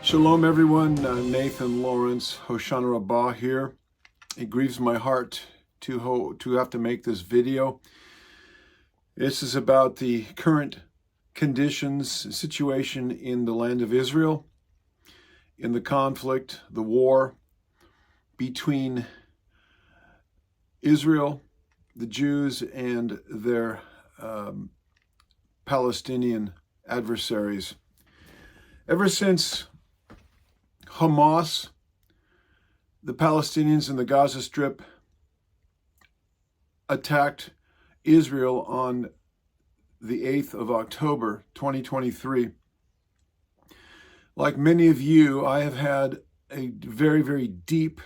Shalom everyone, Nathan Lawrence, Hoshana Rabbah here. It grieves my heart to have to make this video. This is about the current conditions, situation in the land of Israel, in the conflict, the war between Israel, the Jews, and their Palestinian adversaries. Ever since Hamas, the Palestinians in the Gaza Strip, attacked Israel on the 8th of October, 2023. Like many of you, I have had a very, very deep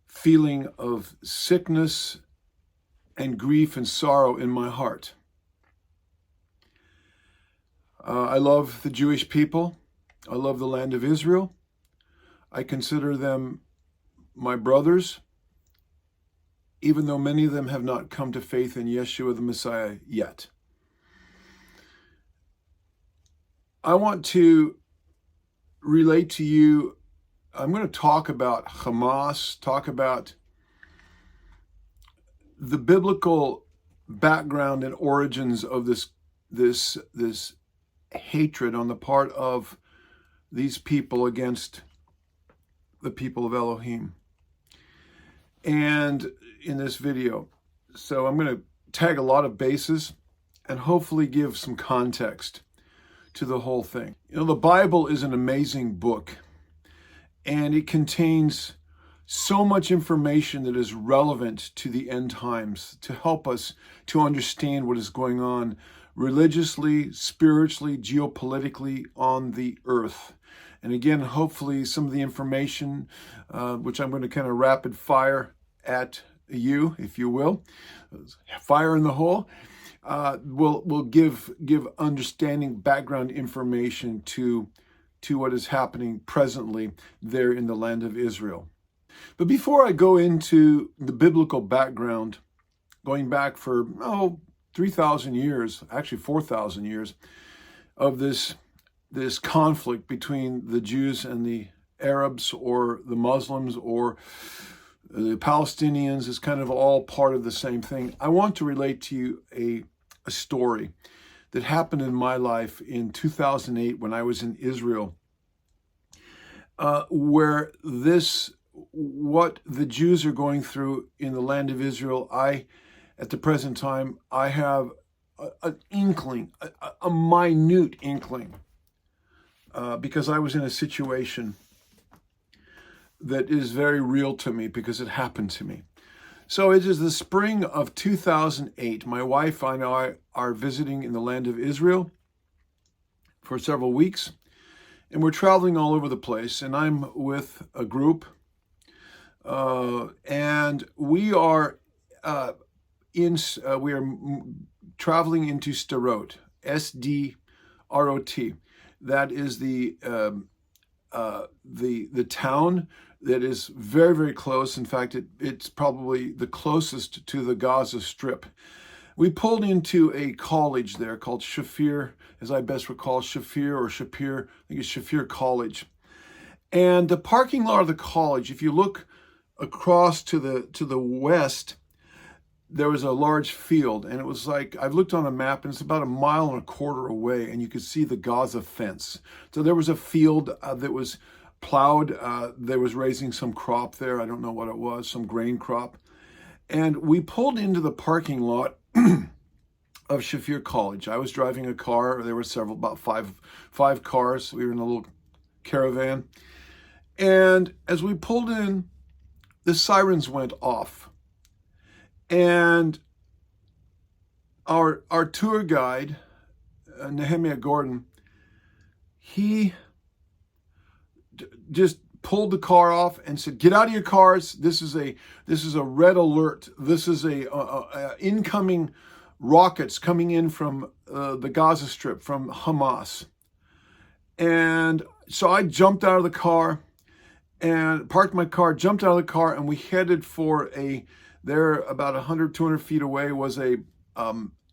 feeling of sickness and grief and sorrow in my heart. I love the Jewish people. I love the land of Israel. I consider them my brothers, even though many of them have not come to faith in Yeshua the Messiah yet. I want to relate to you, I'm going to talk about Hamas, talk about the biblical background and origins of this hatred on the part of these people against the people of Elohim. And in this video, so I'm going to tag a lot of bases and hopefully give some context to the whole thing. You know, the Bible is an amazing book, and it contains so much information that is relevant to the end times to help us to understand what is going on religiously, spiritually, geopolitically on the earth. And again, hopefully some of the information, which I'm going to kind of rapid fire at you, if you will, fire in the hole, will give understanding, background information to what is happening presently there in the land of Israel. But before I go into the biblical background, going back for 3,000 years, actually 4,000 years of this conflict between the Jews and the Arabs or the Muslims or the Palestinians, is kind of all part of the same thing. I want to relate to you a story that happened in my life in 2008 when I was in Israel, where what the Jews are going through in the land of Israel, at the present time, I have an inkling, a minute inkling, because I was in a situation that is very real to me because it happened to me. So it is the spring of 2008. My wife and I are visiting in the land of Israel for several weeks, and we're traveling all over the place, and I'm with a group, and we are traveling into Sderot, S-D-R-O-T. That is the town that is very, very close. In fact, it's probably the closest to the Gaza Strip. We pulled into a college there called Shafir, as I best recall, Shafir, I think it's Shafir College. And the parking lot of the college, if you look across to the west, there was a large field, and it was like, I've looked on a map, and it's about 1.25 miles away, and you could see the Gaza fence. So there was a field that was plowed. There was raising some crop there. I don't know what it was, some grain crop. And we pulled into the parking lot of Shafir College. I was driving a car. There were about five cars. We were in a little caravan. And as we pulled in, the sirens went off. And our tour guide, Nehemiah Gordon, he just pulled the car off and said, "Get out of your cars. This is a red alert. This is a incoming rockets coming in from the Gaza Strip, from Hamas." And so I jumped out of the car and parked my car, jumped out of the car, and we headed for there about 100, 200 feet away was a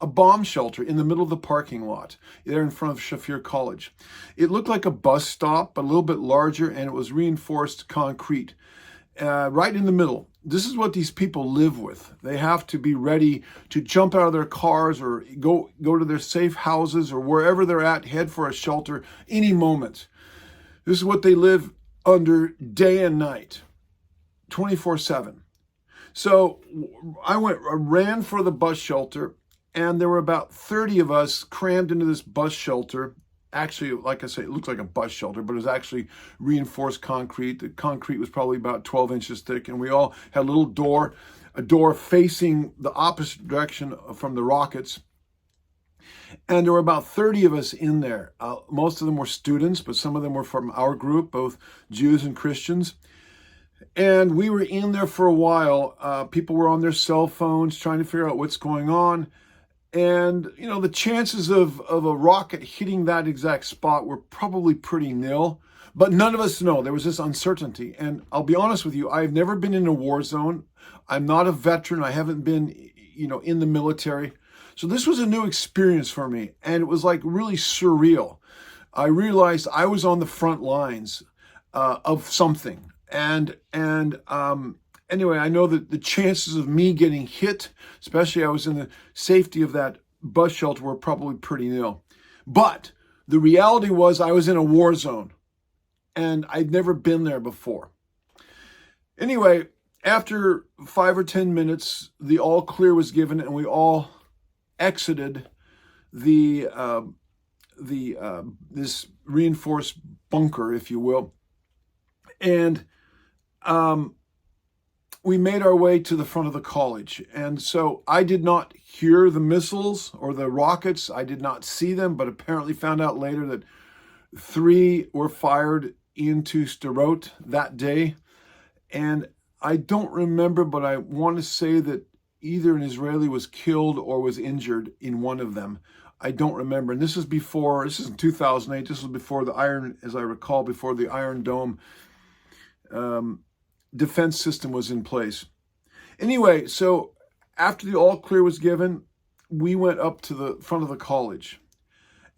a bomb shelter in the middle of the parking lot there in front of Shafir College. It looked like a bus stop, but a little bit larger, and it was reinforced concrete right in the middle. This is what these people live with. They have to be ready to jump out of their cars or go to their safe houses or wherever they're at, head for a shelter any moment. This is what they live under day and night, 24/7. So I ran for the bus shelter, and there were about 30 of us crammed into this bus shelter. Actually, like I say, it looked like a bus shelter, but it was actually reinforced concrete. The concrete was probably about 12 inches thick, and we all had a little door, a door facing the opposite direction from the rockets. And there were about 30 of us in there. Most of them were students, but some of them were from our group, both Jews and Christians. And we were in there for a while. People were on their cell phones trying to figure out what's going on. And, you know, the chances of a rocket hitting that exact spot were probably pretty nil. But none of us know. There was this uncertainty. And I'll be honest with you, I've never been in a war zone. I'm not a veteran. I haven't been, in the military. So this was a new experience for me. And it was like really surreal. I realized I was on the front lines of something. And anyway, I know that the chances of me getting hit, especially I was in the safety of that bus shelter, were probably pretty nil. But the reality was I was in a war zone, and I'd never been there before. Anyway, after 5 or 10 minutes, the all clear was given, and we all exited this reinforced bunker, if you will. And we made our way to the front of the college. And so I did not hear the missiles or the rockets. I did not see them, but apparently found out later that 3 were fired into Sderot that day. And I don't remember, but I want to say that either an Israeli was killed or was injured in one of them. I don't remember. And this is in 2008. This was before the before the Iron Dome defense system was in place. Anyway, so after the all clear was given, we went up to the front of the college.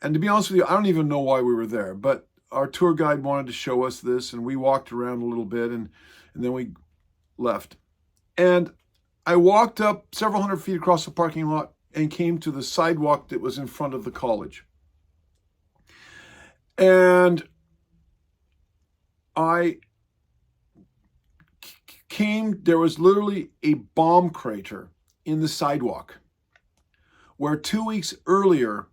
And to be honest with you, I don't even know why we were there, but our tour guide wanted to show us this, and we walked around a little bit, and then we left. And I walked up several hundred feet across the parking lot and came to the sidewalk that was in front of the college. And there was literally a bomb crater in the sidewalk where 2 weeks earlier,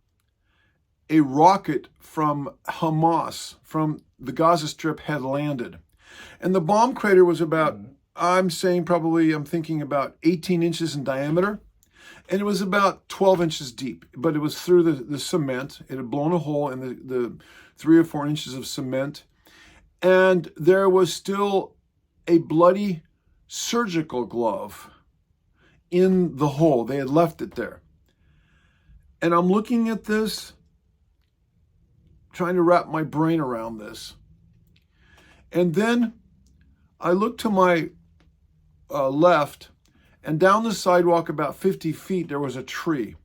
a rocket from Hamas, from the Gaza Strip, had landed. And the bomb crater was about, I'm thinking about 18 inches in diameter. And it was about 12 inches deep, but it was through the cement. It had blown a hole in the 3 or 4 inches of cement. And there was still a bloody surgical glove in the hole. They had left it there. And I'm looking at this, trying to wrap my brain around this. And then I look to my left, and down the sidewalk about 50 feet, there was a tree.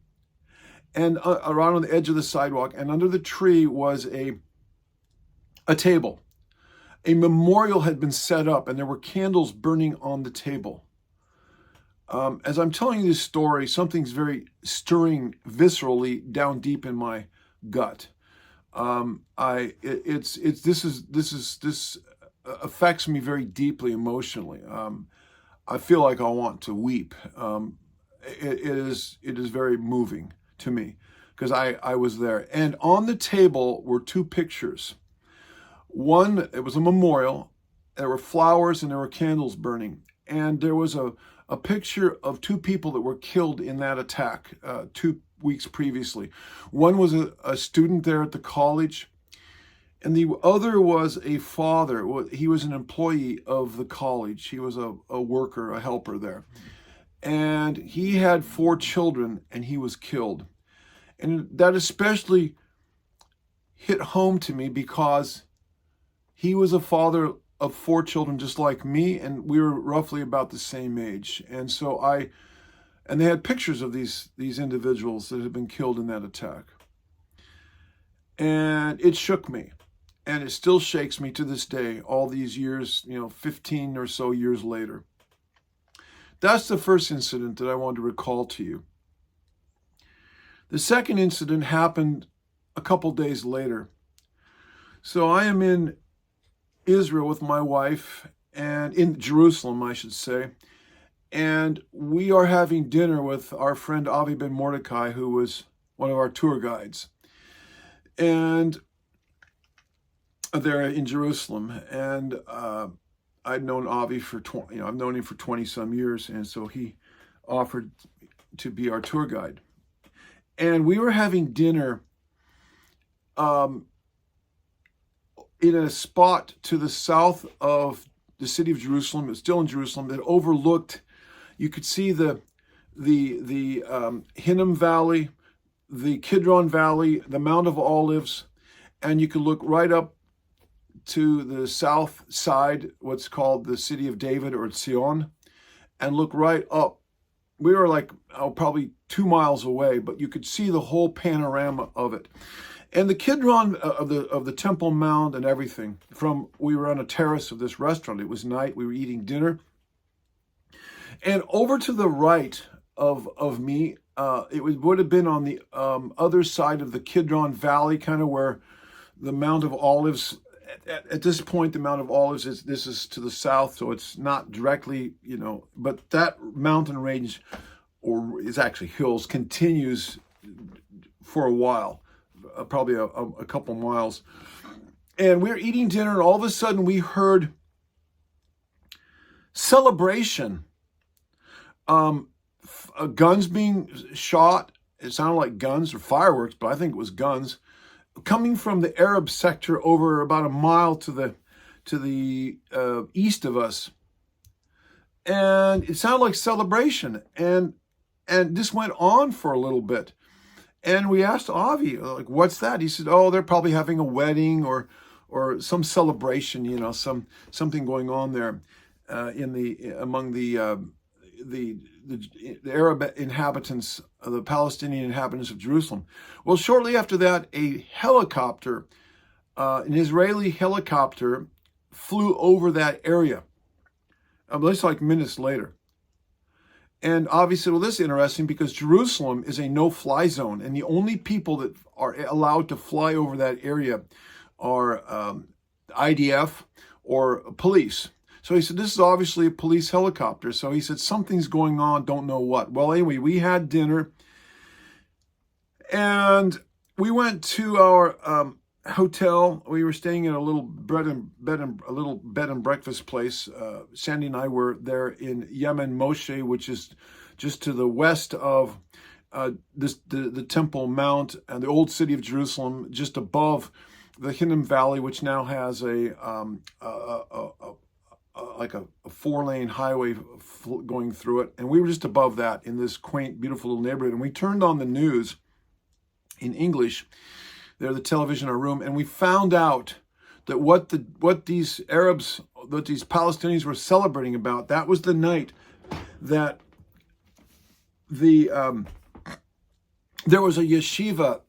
And around on the edge of the sidewalk, and under the tree was a table. A memorial had been set up, and there were candles burning on the table. As I'm telling you this story, something's very stirring viscerally down deep in my gut. This affects me very deeply emotionally. I feel like I want to weep. It is very moving to me because I was there. And on the table were 2 pictures. One, it was a memorial. There were flowers and there were candles burning. And there was a picture of 2 people that were killed in that attack 2 weeks previously. One was a student there at the college, and the other was a father. He was an employee of the college. He was a worker, a helper there. And he had 4 children, and he was killed. And that especially hit home to me because he was a father of 4 children just like me, and we were roughly about the same age. And so And they had pictures of these individuals that had been killed in that attack. And it shook me. And it still shakes me to this day, all these years, 15 or so years later. That's the first incident that I wanted to recall to you. The second incident happened a couple days later. So I am in Israel with my wife, and in Jerusalem, I should say. And we are having dinner with our friend Avi Ben Mordecai, who was one of our tour guides. And there in Jerusalem. And I'd known Avi for I've known him for 20 some years. And so he offered to be our tour guide. And we were having dinner in a spot to the south of the city of Jerusalem. It's still in Jerusalem, that overlooked. You could see the Hinnom Valley, the Kidron Valley, the Mount of Olives, and you could look right up to the south side, what's called the city of David, or Zion, and look right up. We were like probably 2 miles away, but you could see the whole panorama of it. And the Kidron of the Temple Mount and everything. We were on a terrace of this restaurant. It was night. We were eating dinner. And over to the right of me, would have been on the other side of the Kidron Valley, kind of where the Mount of Olives. At this point, the Mount of Olives this is to the south, so it's not directly, but that mountain range, or is actually hills, continues for a while, probably a couple miles. And we were eating dinner, and all of a sudden we heard celebration. Guns being shot. It sounded like guns or fireworks, but I think it was guns coming from the Arab sector over about a mile to the east of us. And it sounded like celebration, and this went on for a little bit. And we asked Avi, like, what's that? He said, oh, they're probably having a wedding or some celebration, something going on there among the Arab inhabitants, the Palestinian inhabitants of Jerusalem. Well, shortly after that, a helicopter, an Israeli helicopter, flew over that area. That's like minutes later. And obviously, well, this is interesting because Jerusalem is a no-fly zone, and the only people that are allowed to fly over that area are IDF or police. So he said, this is obviously a police helicopter. So he said, something's going on, don't know what. Well, anyway, we had dinner, and we went to our hotel. We were staying in a little bed and breakfast place. Sandy and I were there in Yemen Moshe, which is just to the west of the Temple Mount and the old city of Jerusalem, just above the Hinnom Valley, which now has like a 4-lane highway going through it. And we were just above that in this quaint, beautiful little neighborhood. And we turned on the news in English, there, the television in our room, and we found out that what these Palestinians were celebrating about, that was the night that there was a yeshiva,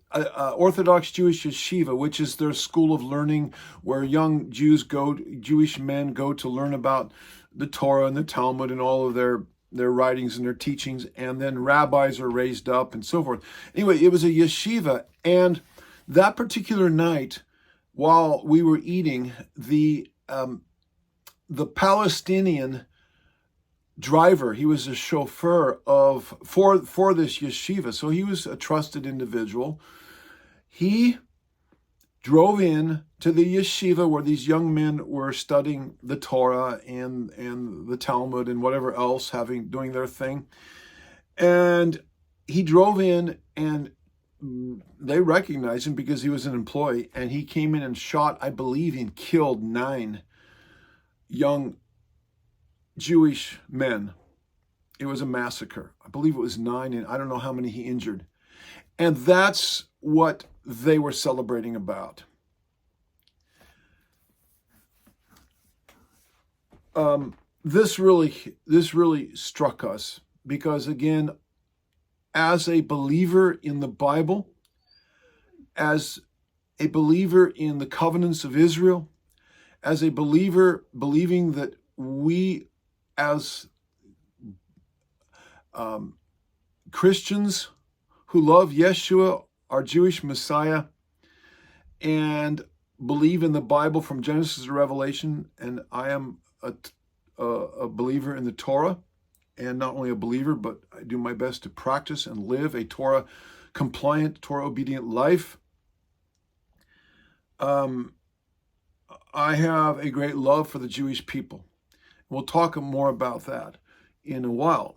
Orthodox Jewish yeshiva, which is their school of learning where young Jewish men go to learn about the Torah and the Talmud and all of their writings and their teachings, and then rabbis are raised up and so forth. Anyway, it was a yeshiva, and that particular night, while we were eating, the Palestinian driver, he was a chauffeur for this yeshiva, so he was a trusted individual. He drove in to the yeshiva where these young men were studying the Torah and the Talmud and whatever else, doing their thing. And he drove in, and they recognized him because he was an employee, and he came in and shot, I believe, and killed 9 young Jewish men. It was a massacre. I believe it was 9, and I don't know how many he injured. And that's what they were celebrating about. This really struck us because, again, as a believer in the Bible, as a believer in the covenants of Israel, as a believer believing that we as Christians who love Yeshua, our Jewish Messiah, and believe in the Bible from Genesis to Revelation, and I am a believer in the Torah, and not only a believer, but I do my best to practice and live a Torah-compliant, Torah-obedient life. I have a great love for the Jewish people. We'll talk more about that in a while,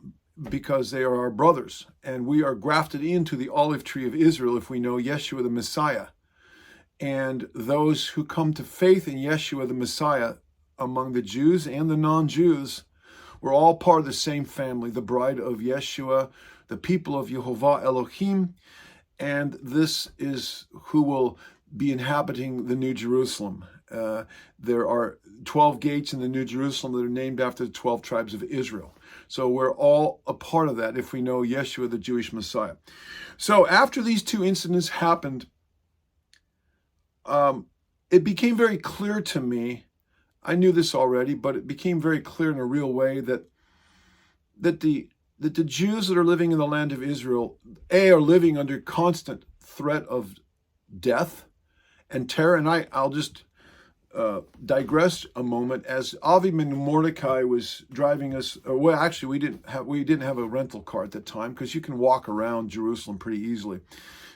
because they are our brothers, and we are grafted into the olive tree of Israel if we know Yeshua the Messiah. And those who come to faith in Yeshua the Messiah among the Jews and the non-Jews, we're all part of the same family, the bride of Yeshua, the people of Yehovah Elohim, and this is who will be inhabiting the New Jerusalem. There are 12 gates in the New Jerusalem that are named after the 12 tribes of Israel. So we're all a part of that if we know Yeshua, the Jewish Messiah. So after these two incidents happened, it became very clear to me, I knew this already, but it became very clear in a real way that the Jews that are living in the land of Israel, are living under constant threat of death and terror. And I'll just digress a moment. As Avi and Mordecai was driving us, well, actually, we didn't have a rental car at the time, because you can walk around Jerusalem pretty easily,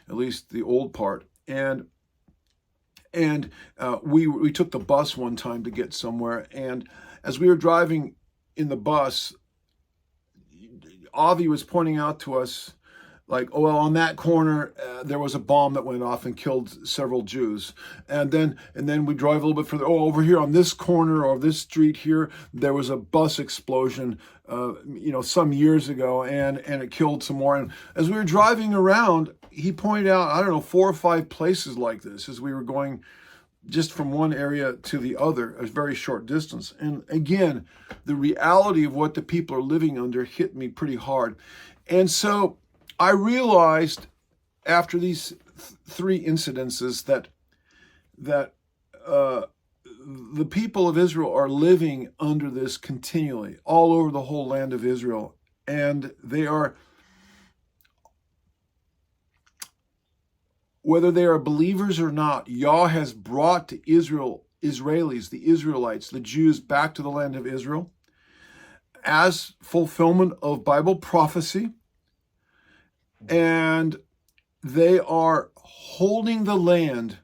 at least the old part. And we took the bus one time to get somewhere. And as we were driving in the bus, Avi was pointing out to us, like, oh, well, on that corner, there was a bomb that went off and killed several Jews. And then we drive a little bit further. Oh, over here on this corner or this street here, there was a bus explosion, some years ago, and it killed some more. And as we were driving around, he pointed out, I don't know, 4 or 5 places like this as we were going just from one area to the other, a very short distance. And again, the reality of what the people are living under hit me pretty hard. And so I realized after these 3 incidences that the people of Israel are living under this continually, all over the whole land of Israel. And they are, whether they are believers or not, Yah has brought to Israelis, the Israelites, the Jews, back to the land of Israel as fulfillment of Bible prophecy. And they are holding the land,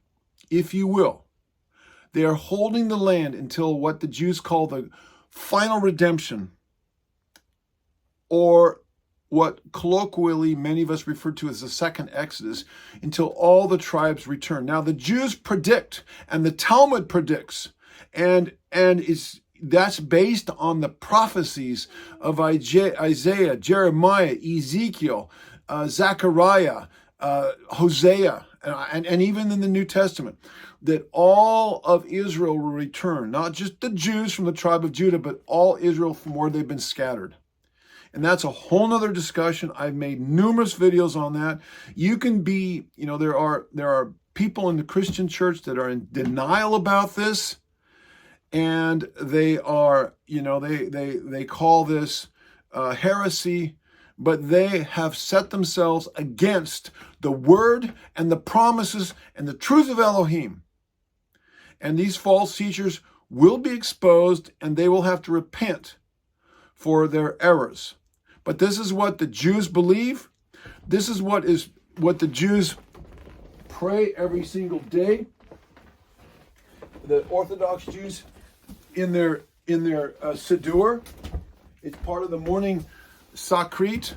if you will. They are holding the land until what the Jews call the final redemption, or what colloquially many of us refer to as the second Exodus, until all the tribes return. Now the Jews predict, and the Talmud predicts, and that's based on the prophecies of Isaiah, Jeremiah, Ezekiel, Zechariah, Hosea, and even in the New Testament, that all of Israel will return, not just the Jews from the tribe of Judah, but all Israel from where they've been scattered. And that's a whole nother discussion. I've made numerous videos on that. You can be, there are people in the Christian church that are in denial about this, and they are, they call this heresy, but they have set themselves against the word and the promises and the truth of Elohim. And these false teachers will be exposed, and they will have to repent for their errors. But this is what the Jews believe. This is what the Jews pray every single day. The Orthodox Jews in their Siddur, it's part of the morning Sakrit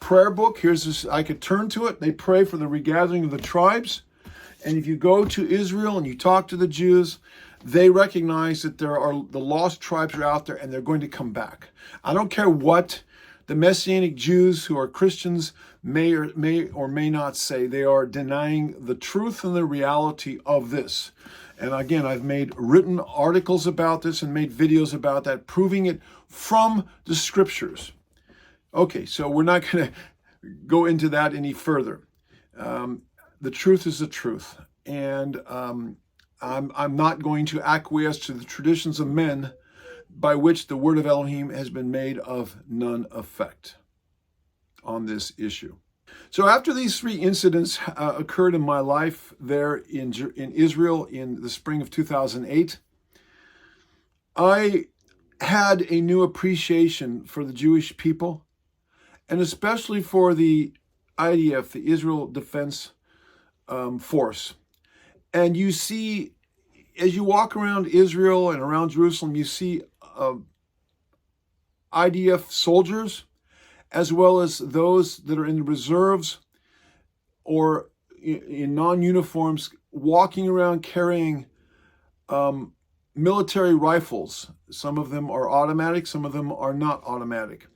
prayer book. Here's this, I could turn to it. They pray for the regathering of the tribes. And if you go to Israel and you talk to the Jews, they recognize that the lost tribes are out there, and they're going to come back. I don't care what the Messianic Jews who are Christians may or may not say. They are denying the truth and the reality of this. And again, I've made written articles about this and made videos about that, proving it from the scriptures. Okay, so we're not going to go into that any further. The truth is the truth. And I'm not going to acquiesce to the traditions of men by which the word of Elohim has been made of none effect on this issue. So after these three incidents occurred in my life there in Israel in the spring of 2008, I had a new appreciation for the Jewish people, and especially for the IDF, the Israel Defense Force. And you see, as you walk around Israel and around Jerusalem, you see IDF soldiers, as well as those that are in the reserves or in non-uniforms, walking around carrying military rifles. Some of them are automatic, some of them are not automatic.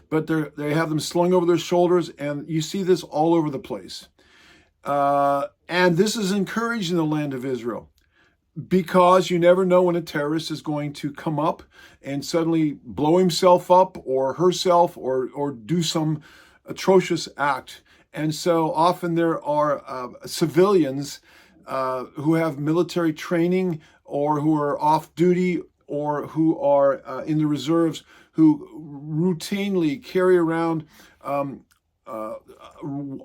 But they have them slung over their shoulders, and you see this all over the place. And this is encouraged in the land of Israel, because you never know when a terrorist is going to come up and suddenly blow himself up or herself or do some atrocious act. And so often there are civilians who have military training or who are off duty or who are in the reserves who routinely carry around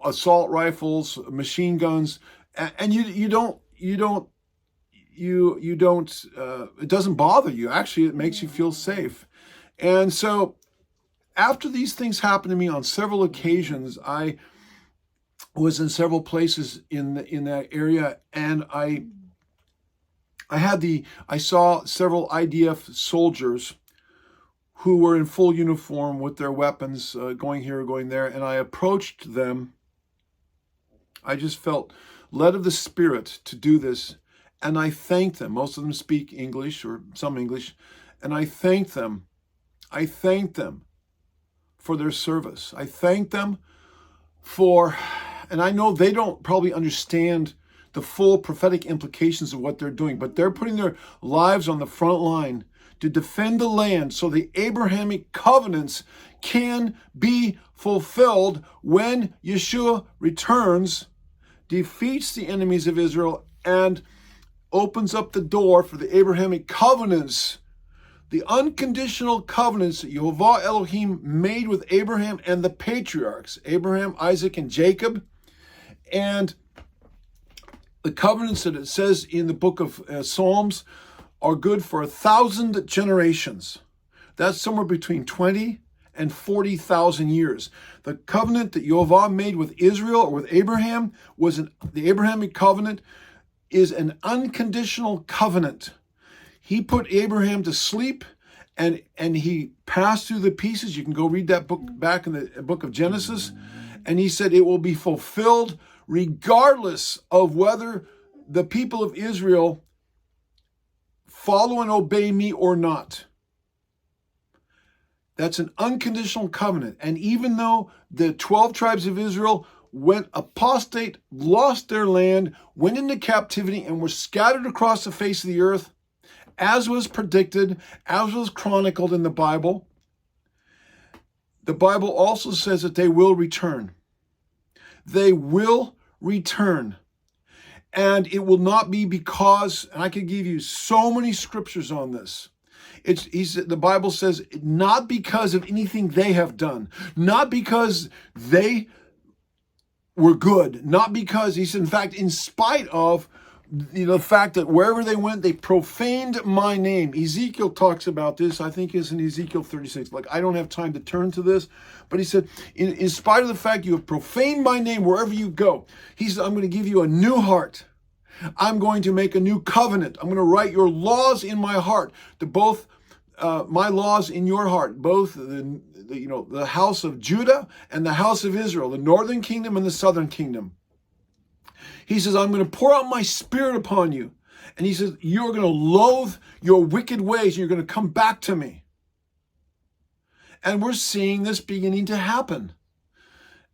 assault rifles, machine guns, and you don't it doesn't bother you. Actually, it makes you feel safe. And so after these things happened to me on several occasions, I was in several places in that area, and I saw several IDF soldiers who were in full uniform with their weapons, going here or going there, and I approached them. I just felt led of the Spirit to do this, and I thanked them. Most of them speak English or some English, and I thanked them. I thanked them for their service. I thanked them for, and I know they don't probably understand the full prophetic implications of what they're doing, but they're putting their lives on the front line to defend the land so the Abrahamic covenants can be fulfilled when Yeshua returns, defeats the enemies of Israel, and opens up the door for the Abrahamic covenants, the unconditional covenants that Yehovah Elohim made with Abraham and the patriarchs, Abraham, Isaac, and Jacob, and the covenants that it says in the book of Psalms are good for 1,000 generations. That's somewhere between 20 and 40,000 years. The covenant that Yehovah made with Israel or with Abraham the Abrahamic covenant is an unconditional covenant. He put Abraham to sleep, and he passed through the pieces. You can go read that book back in the book of Genesis. And he said it will be fulfilled regardless of whether the people of Israel follow and obey me or not. That's an unconditional covenant. And even though the 12 tribes of Israel went apostate, lost their land, went into captivity, and were scattered across the face of the earth, as was predicted, as was chronicled in the Bible also says that they will return. They will return. And it will not be because, and I could give you so many scriptures on this. The Bible says, not because of anything they have done, not because they were good, not because, he said, in fact, in spite of the fact that wherever they went, they profaned my name. Ezekiel talks about this, I think it's in Ezekiel 36. Like, I don't have time to turn to this, but he said, in spite of the fact you have profaned my name wherever you go, he said, I'm going to give you a new heart. I'm going to make a new covenant. I'm going to write your laws in my heart, to both my laws in your heart, both the house of Judah and the house of Israel, the northern kingdom and the southern kingdom. He says, I'm going to pour out my spirit upon you. And he says, you're going to loathe your wicked ways, and you're going to come back to me. And we're seeing this beginning to happen.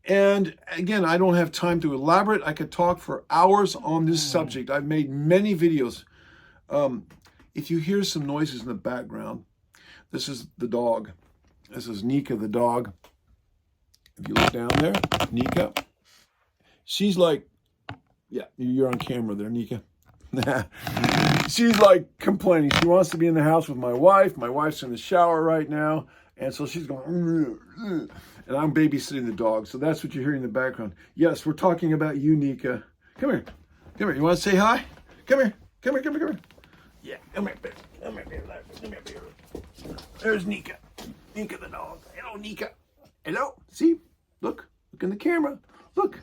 And again, I don't have time to elaborate. I could talk for hours on this subject. I've made many videos. If you hear some noises in the background, this is the dog. This is Nika, the dog. If you look down there, Nika, she's like, yeah, you're on camera there, Nika. She's like complaining. She wants to be in the house with my wife. My wife's in the shower right now. And so she's going, and I'm babysitting the dog. So that's what you're hearing in the background. Yes, we're talking about you, Nika. Come here. Come here. You want to say hi? Come here. Come here, come here, come here. Yeah, come here, baby. Come here, baby. Come here, baby. There's Nika. Nika the dog. Hello, Nika. Hello. See? Look. Look in the camera. Look.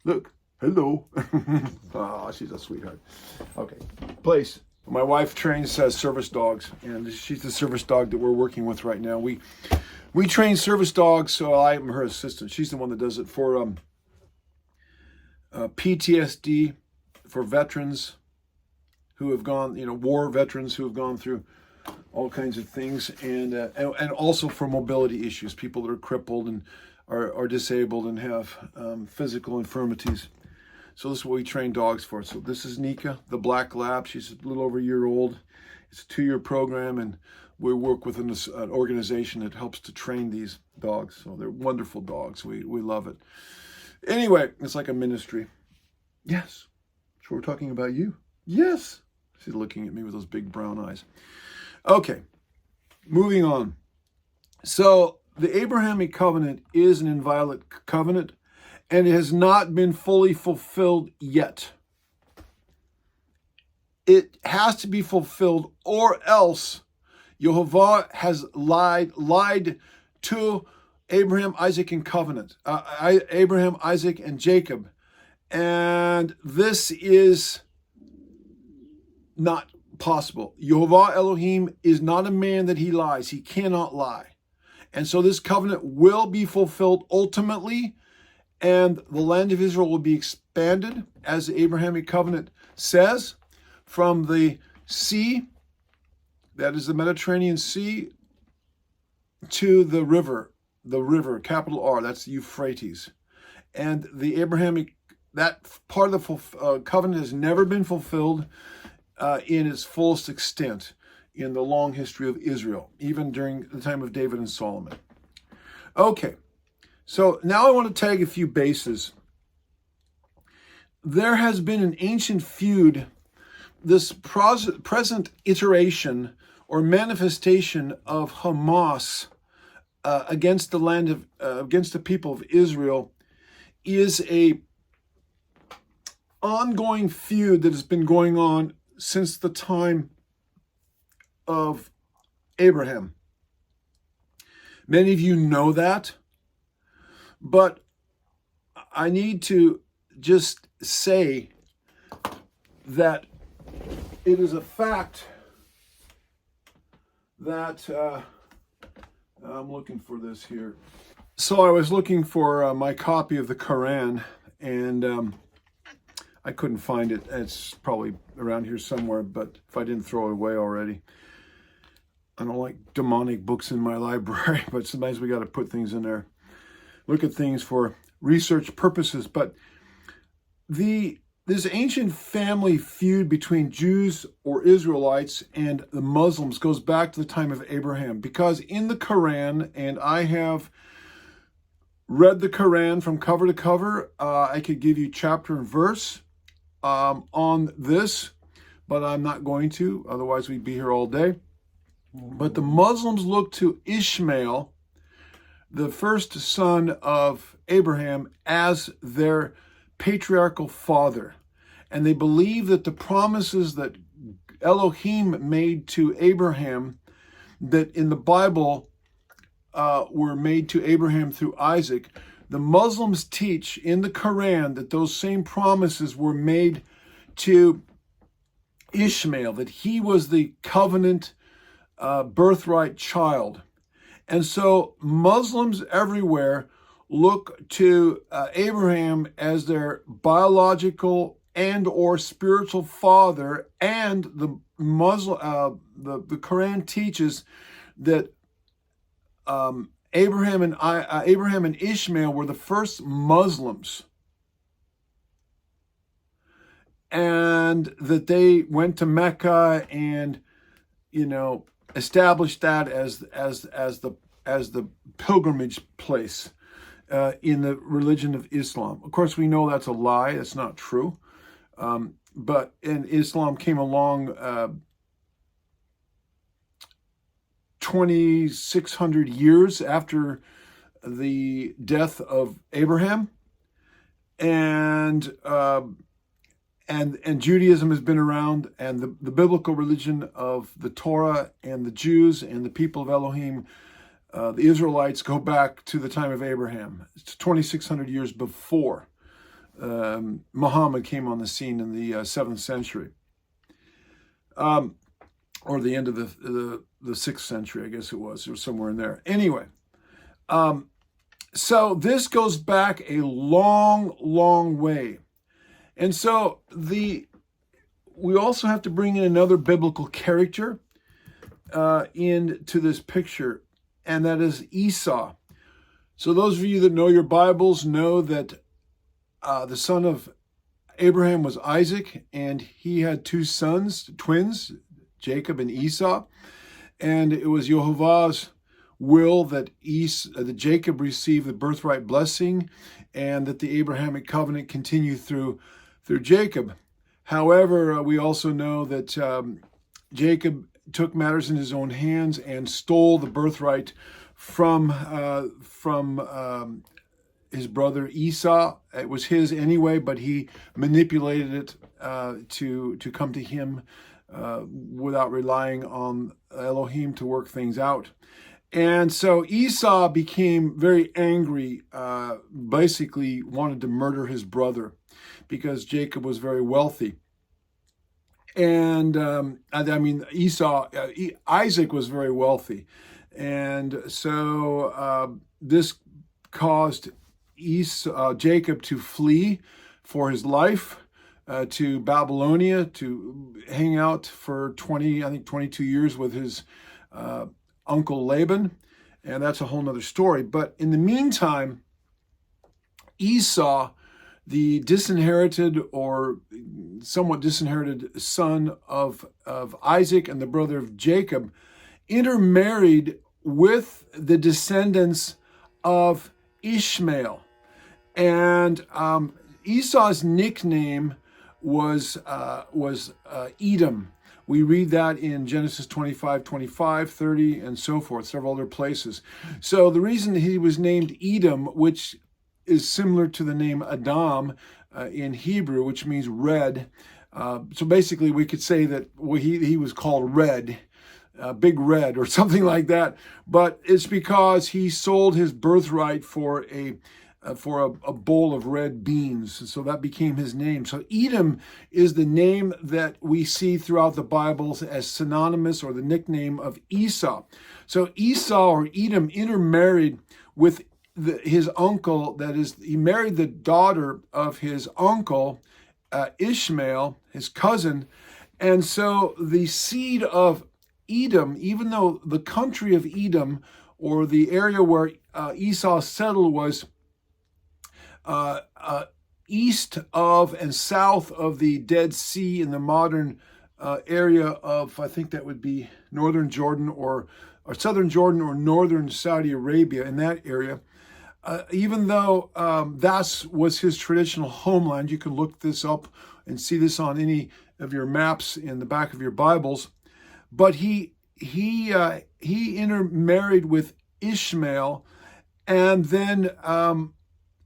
Look. Hello. Oh, she's a sweetheart. Okay. Place. My wife trains service dogs, and she's the service dog that we're working with right now. We train service dogs, so I am her assistant. She's the one that does it for PTSD, for veterans who have gone, war veterans who have gone through all kinds of things, and also for mobility issues, people that are crippled and are disabled and have physical infirmities. So this is what we train dogs for. So this is Nika, the black lab. She's a little over a year old. It's a 2-year program, and we work with an organization that helps to train these dogs. So they're wonderful dogs. We love it. Anyway, it's like a ministry. Yes. So we're talking about you. Yes. She's looking at me with those big brown eyes. Okay. Moving on. So the Abrahamic covenant is an inviolate covenant, and it has not been fully fulfilled yet. It has to be fulfilled, or else Jehovah has lied to Abraham, Isaac, and covenant. Abraham, Isaac, and Jacob. And this is not possible. Jehovah Elohim is not a man that he lies. He cannot lie. And so this covenant will be fulfilled ultimately, and the land of Israel will be expanded, as the Abrahamic covenant says, from the sea, that is the Mediterranean Sea, to the river, capital R, that's the Euphrates. And the Abrahamic, that part of the covenant has never been fulfilled in its fullest extent in the long history of Israel, even during the time of David and Solomon. Okay. So now I want to tag a few bases. There has been an ancient feud, this present iteration or manifestation of Hamas against the land of against the people of Israel is a ongoing feud that has been going on since the time of Abraham. Many of you know that. But I need to just say that it is a fact that I'm looking for this here. So I was looking for my copy of the Quran, and I couldn't find it. It's probably around here somewhere, but if I didn't throw it away already. I don't like demonic books in my library, but sometimes we got to put things in there. Look at things for research purposes, but this ancient family feud between Jews or Israelites and the Muslims goes back to the time of Abraham, because in the Quran, and I have read the Quran from cover to cover, I could give you chapter and verse on this, but I'm not going to, otherwise we'd be here all day. But the Muslims look to Ishmael, the first son of Abraham, as their patriarchal father. And they believe that the promises that Elohim made to Abraham, that in the Bible were made to Abraham through Isaac, the Muslims teach in the Quran that those same promises were made to Ishmael, that he was the covenant birthright child. And so Muslims everywhere look to Abraham as their biological and or spiritual father, and the Quran teaches that Abraham and Ishmael were the first Muslims, and that they went to Mecca and established that as the pilgrimage place. in the religion of Islam. Of course, we know that's a lie. That's not true. But Islam came along 2,600 years after the death of Abraham, and Judaism has been around, and the biblical religion of the Torah and the Jews and the people of Elohim, the Israelites, go back to the time of Abraham. It's 2,600 years before Muhammad came on the scene in the 7th century, or the end of the 6th century, I guess it was, or somewhere in there. Anyway, so this goes back a long, long way. And so we also have to bring in another biblical character into this picture, and that is Esau. So those of you that know your Bibles know that the son of Abraham was Isaac, and he had two sons, twins, Jacob and Esau. And it was Jehovah's will that Jacob receive the birthright blessing, and that the Abrahamic covenant continue through Jacob. However, we also know that Jacob took matters in his own hands and stole the birthright from his brother Esau. It was his anyway, but he manipulated it to come to him without relying on Elohim to work things out. And so Esau became very angry, basically wanted to murder his brother because Jacob was very wealthy. And Isaac was very wealthy. And so this caused Jacob to flee for his life to Babylonia, to hang out for 22 years with his uncle Laban. And that's a whole nother story. But in the meantime, Esau, the disinherited or somewhat disinherited son of Isaac and the brother of Jacob, intermarried with the descendants of Ishmael. And Esau's nickname was Edom. We read that in Genesis 25, 30, and so forth, several other places. So the reason he was named Edom, which is similar to the name Adam in Hebrew, which means red. So basically we could say that he was called Red, Big Red or something like that. But it's because he sold his birthright for a bowl of red beans. So that became his name. So Edom is the name that we see throughout the Bibles as synonymous, or the nickname of Esau. So Esau, or Edom, intermarried with his uncle. That is, he married the daughter of his uncle, Ishmael, his cousin. And so the seed of Edom, even though the country of Edom, or the area where Esau settled, was east of and south of the Dead Sea in the modern area of, I think that would be northern Jordan or southern Jordan or northern Saudi Arabia, in that area. Even though that was his traditional homeland, you can look this up and see this on any of your maps in the back of your Bibles. But he intermarried with Ishmael, and then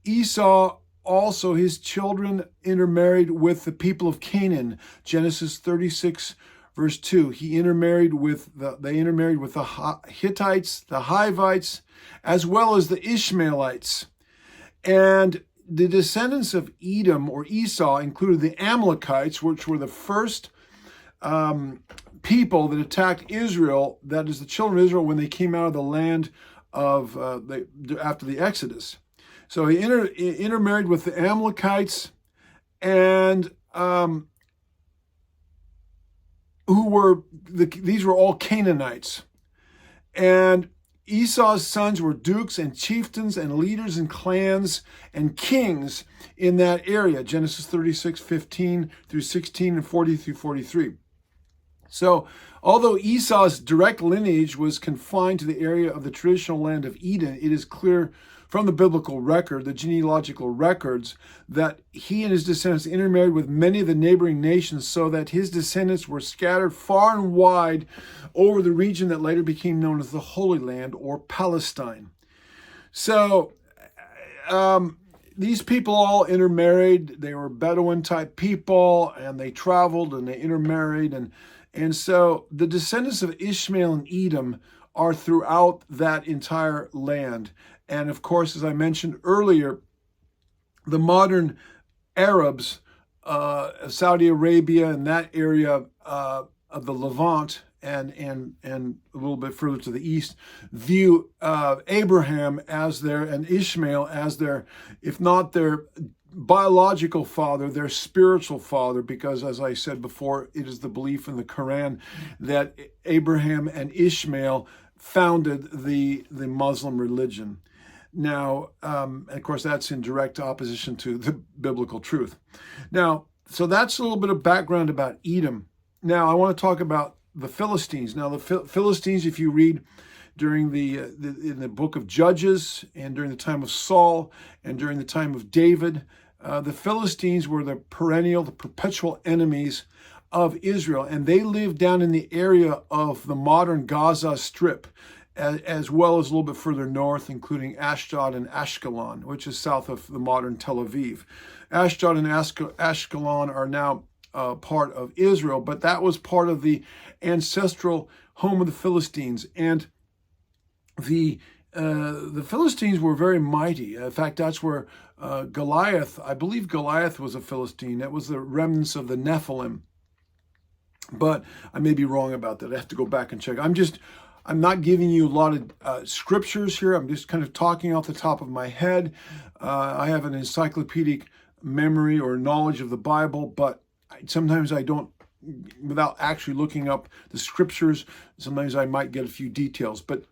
Esau, also his children, intermarried with the people of Canaan. Genesis 36, verse 2. They intermarried with the Hittites, the Hivites, as well as the Ishmaelites. And the descendants of Edom, or Esau, included the Amalekites, which were the first people that attacked Israel, that is the children of Israel, when they came out of the land of after the Exodus. So he intermarried with the Amalekites, and these were all Canaanites. And Esau's sons were dukes and chieftains and leaders in clans and kings in that area. Genesis 36, 15 through 16 and 40 through 43. So, although Esau's direct lineage was confined to the area of the traditional land of Edom, it is clear from the biblical record, the genealogical records, that he and his descendants intermarried with many of the neighboring nations so that his descendants were scattered far and wide over the region that later became known as the Holy Land or Palestine. So, these people all intermarried. They were Bedouin type people, and they traveled and they intermarried. And so the descendants of Ishmael and Edom are throughout that entire land. And of course, as I mentioned earlier, the modern Arabs, Saudi Arabia and that area of the Levant and a little bit further to the east, view Abraham as their, and Ishmael as their, if not their biological father, their spiritual father, because as I said before, it is the belief in the Quran that Abraham and Ishmael founded the Muslim religion. Now, of course, that's in direct opposition to the biblical truth. Now, so that's a little bit of background about Edom. Now, I want to talk about the Philistines. Now, the Philistines, if you read during in the book of Judges and during the time of Saul and during the time of David, the Philistines were the perpetual enemies of Israel, and they lived down in the area of the modern Gaza Strip, as well as a little bit further north, including Ashdod and Ashkelon, which is south of the modern Tel Aviv. Ashdod and Ashkelon are now part of Israel, but that was part of the ancestral home of the Philistines. And the Philistines were very mighty. In fact, that's where Goliath, I believe Goliath was a Philistine. That was the remnants of the Nephilim. But I may be wrong about that. I have to go back and check. I'm not giving you a lot of scriptures here. I'm just kind of talking off the top of my head. I have an encyclopedic memory or knowledge of the Bible, but sometimes I don't, without actually looking up the scriptures, sometimes I might get a few details, but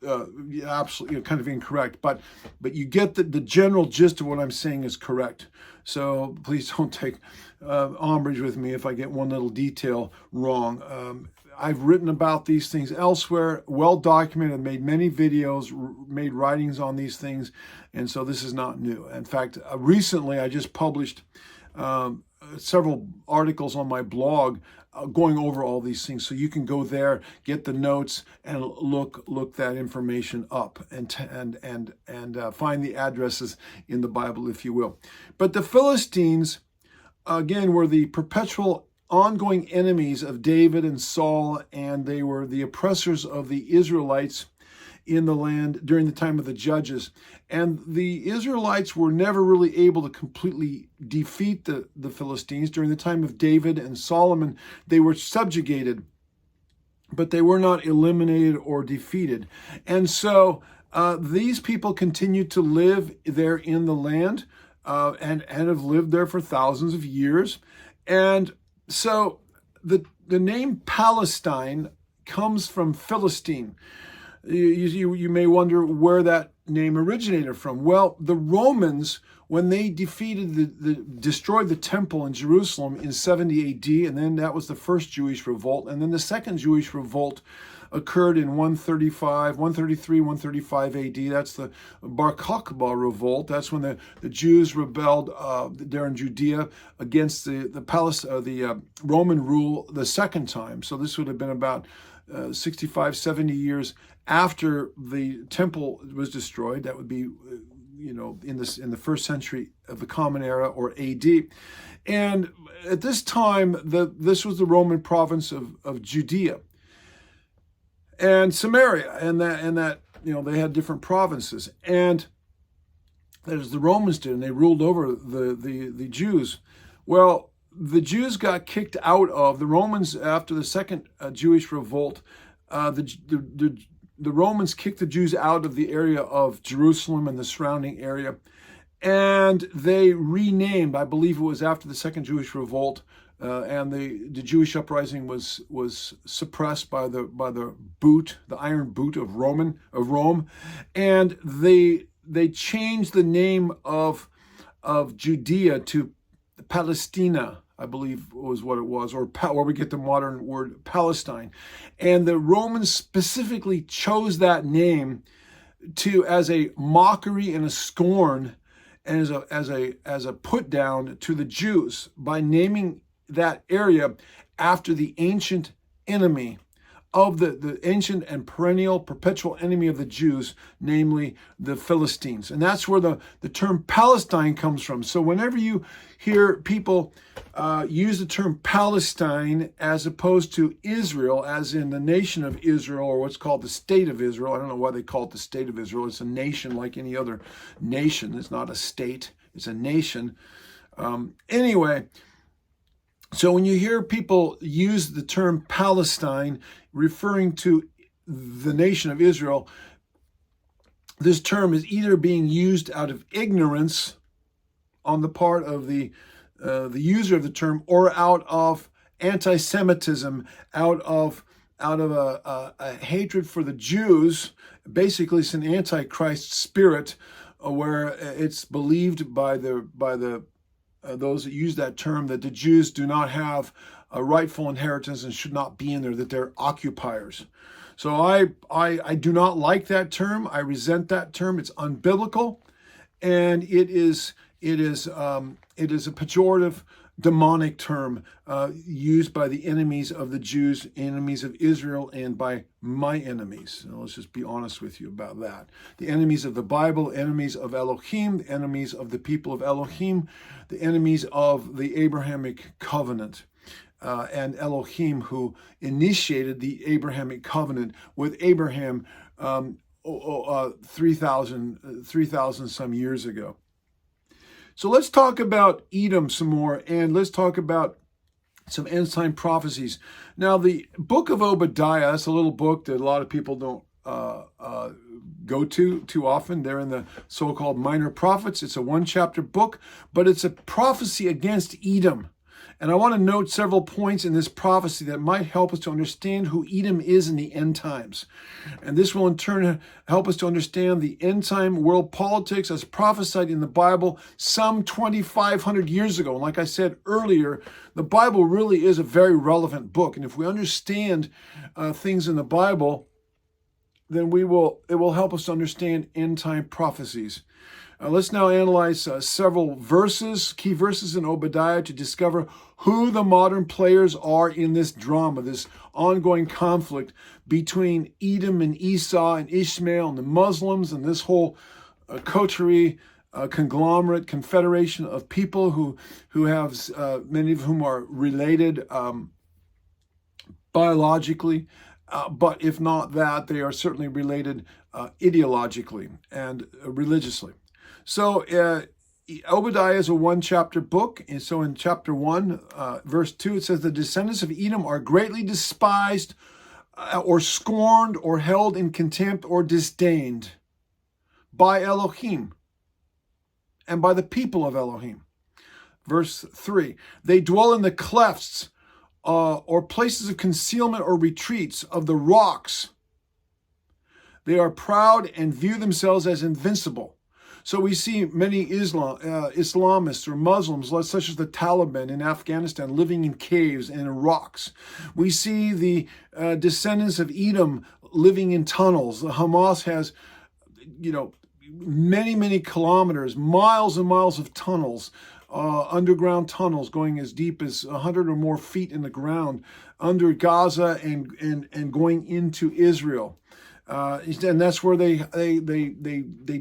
absolutely kind of incorrect. But you get the general gist of what I'm saying is correct. So please don't take umbrage with me if I get one little detail wrong. I've written about these things elsewhere, well documented, made many videos, made writings on these things, and so this is not new. In fact, recently I just published several articles on my blog going over all these things, so you can go there, get the notes, and look that information up and find the addresses in the Bible, if you will. But the Philistines, again, were the perpetual ongoing enemies of David and Saul, and they were the oppressors of the Israelites in the land during the time of the Judges. And the Israelites were never really able to completely defeat the Philistines. During the time of David and Solomon, they were subjugated, but they were not eliminated or defeated. And so these people continued to live there in the land and have lived there for thousands of years. And so the name Palestine comes from Philistine. You may wonder where that name originated from. Well, the Romans, when they destroyed the temple in Jerusalem in 70 AD, and then that was the first Jewish revolt, and then the second Jewish revolt occurred in 133, 135 AD. That's the Bar Kokhba revolt. That's when the Jews rebelled there in Judea against the Roman rule the second time. So this would have been about 65, 70 years after the temple was destroyed. That would be, in the first century of the Common Era, or AD. And at this time, this was the Roman province of Judea and Samaria, and that they had different provinces, and as the Romans did, and they ruled over the Jews. Well, the Jews got kicked out of the Romans after the second Jewish revolt. The Romans kicked the Jews out of the area of Jerusalem and the surrounding area, and they renamed, I believe it was after the second Jewish revolt, and the Jewish uprising was suppressed by the iron boot of Rome, and they changed the name of Judea to Palestina. I believe was what it was, or where we get the modern word Palestine. And the Romans specifically chose that name as a mockery and a scorn and as a put down to the Jews by naming that area after the ancient enemy of the ancient and perennial perpetual enemy of the Jews, namely the Philistines. And that's where the term Palestine comes from. So whenever you hear people use the term Palestine as opposed to Israel, as in the nation of Israel, or what's called the state of Israel, I don't know why they call it the state of Israel. It's a nation like any other nation. It's not a state. It's a nation. Anyway, so when you hear people use the term Palestine referring to the nation of Israel, this term is either being used out of ignorance on the part of the user of the term, or out of anti-Semitism, out of a hatred for the Jews. Basically, it's an antichrist spirit, where it's believed by those that use that term that the Jews do not have a rightful inheritance and should not be in there, that they're occupiers. So I do not like that term. I resent that term. It's unbiblical, and it is a pejorative, demonic term used by the enemies of the Jews, enemies of Israel, and by my enemies. So let's just be honest with you about that. The enemies of the Bible, enemies of Elohim, the enemies of the people of Elohim, the enemies of the Abrahamic covenant. And Elohim, who initiated the Abrahamic covenant with Abraham 3,000 some years ago. So let's talk about Edom some more, and let's talk about some end-time prophecies. Now, the book of Obadiah, it's a little book that a lot of people don't go to too often. They're in the so-called minor prophets. It's a one-chapter book, but it's a prophecy against Edom. And I want to note several points in this prophecy that might help us to understand who Edom is in the end times. And this will in turn help us to understand the end time world politics as prophesied in the Bible some 2,500 years ago. And like I said earlier, the Bible really is a very relevant book. And if we understand things in the Bible, then it will help us to understand end time prophecies. Let's now analyze several verses, key verses in Obadiah, to discover who the modern players are in this drama, this ongoing conflict between Edom and Esau and Ishmael and the Muslims and this whole coterie, conglomerate, confederation of people who have, many of whom are related biologically, but if not that, they are certainly related ideologically and religiously. So Obadiah is a one-chapter book, and so in chapter 1, verse 2, it says, "The descendants of Edom are greatly despised or scorned or held in contempt or disdained by Elohim and by the people of Elohim." Verse 3, "They dwell in the clefts or places of concealment or retreats of the rocks. They are proud and view themselves as invincible." So we see many Islamists or Muslims, such as the Taliban in Afghanistan, living in caves and in rocks. We see the descendants of Edom living in tunnels. The Hamas has, many kilometers, miles and miles of tunnels, underground tunnels going as deep as 100 or more feet in the ground under Gaza and going into Israel. And that's where they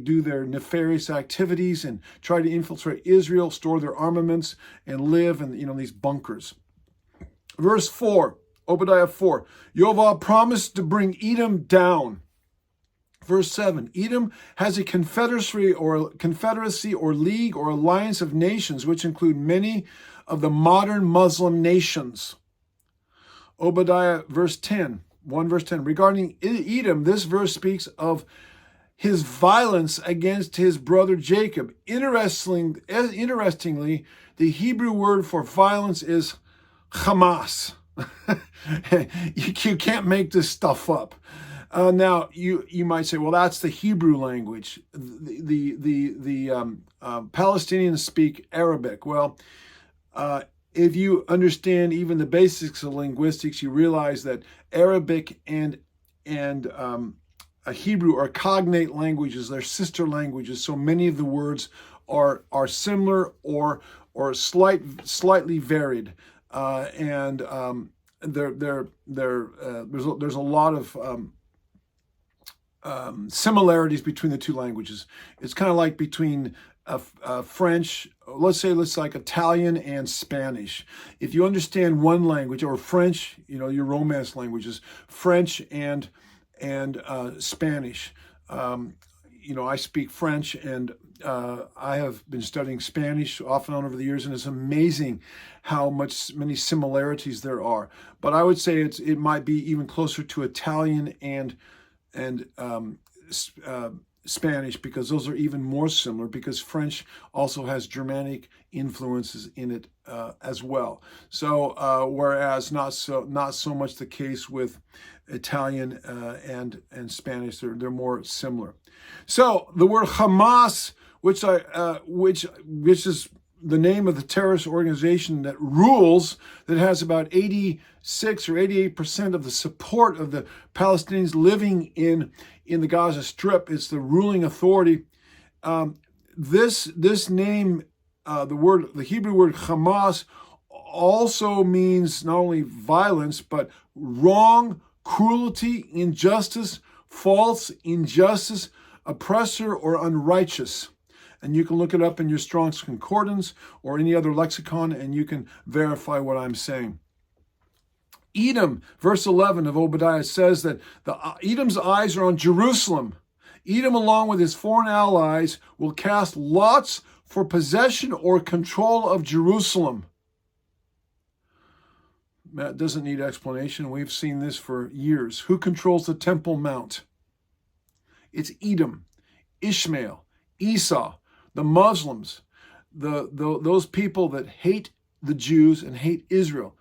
do their nefarious activities and try to infiltrate Israel, store their armaments, and live in these bunkers. Verse 4, Obadiah 4, "Yahweh promised to bring Edom down." Verse 7, "Edom has a confederacy or league or alliance of nations, which include many of the modern Muslim nations." Obadiah verse 10. 1 verse 10, regarding Edom, this verse speaks of his violence against his brother Jacob. Interestingly, the Hebrew word for violence is Hamas. You can't make this stuff up. Now, you might say, well, that's the Hebrew language. The Palestinians speak Arabic. Well, if you understand even the basics of linguistics, you realize that Arabic and Hebrew are cognate languages. They're sister languages. So many of the words are similar or slightly varied, and there's a lot of similarities between the two languages. It's kind of like between French, let's like Italian and Spanish. If you understand one language, or French, your Romance languages, French and Spanish. I speak French, and I have been studying Spanish off and on over the years, and it's amazing how many similarities there are. But I would say it might be even closer to Italian and Spanish, because those are even more similar, because French also has Germanic influences in it as well. So whereas not so much the case with Italian and Spanish, they're more similar. So the word Hamas, which is the name of the terrorist organization that rules, that has about 86 or 88% of the support of the Palestinians living in the Gaza Strip. It's the ruling authority. This name, the Hebrew word Hamas, also means not only violence, but wrong, cruelty, injustice, false, injustice, oppressor, or unrighteous. And you can look it up in your Strong's Concordance or any other lexicon, and you can verify what I'm saying. Edom, verse 11 of Obadiah, says that Edom's eyes are on Jerusalem. Edom, along with his foreign allies, will cast lots for possession or control of Jerusalem. That doesn't need explanation. We've seen this for years. Who controls the Temple Mount? It's Edom, Ishmael, Esau, the Muslims, those people that hate the Jews and hate Israel.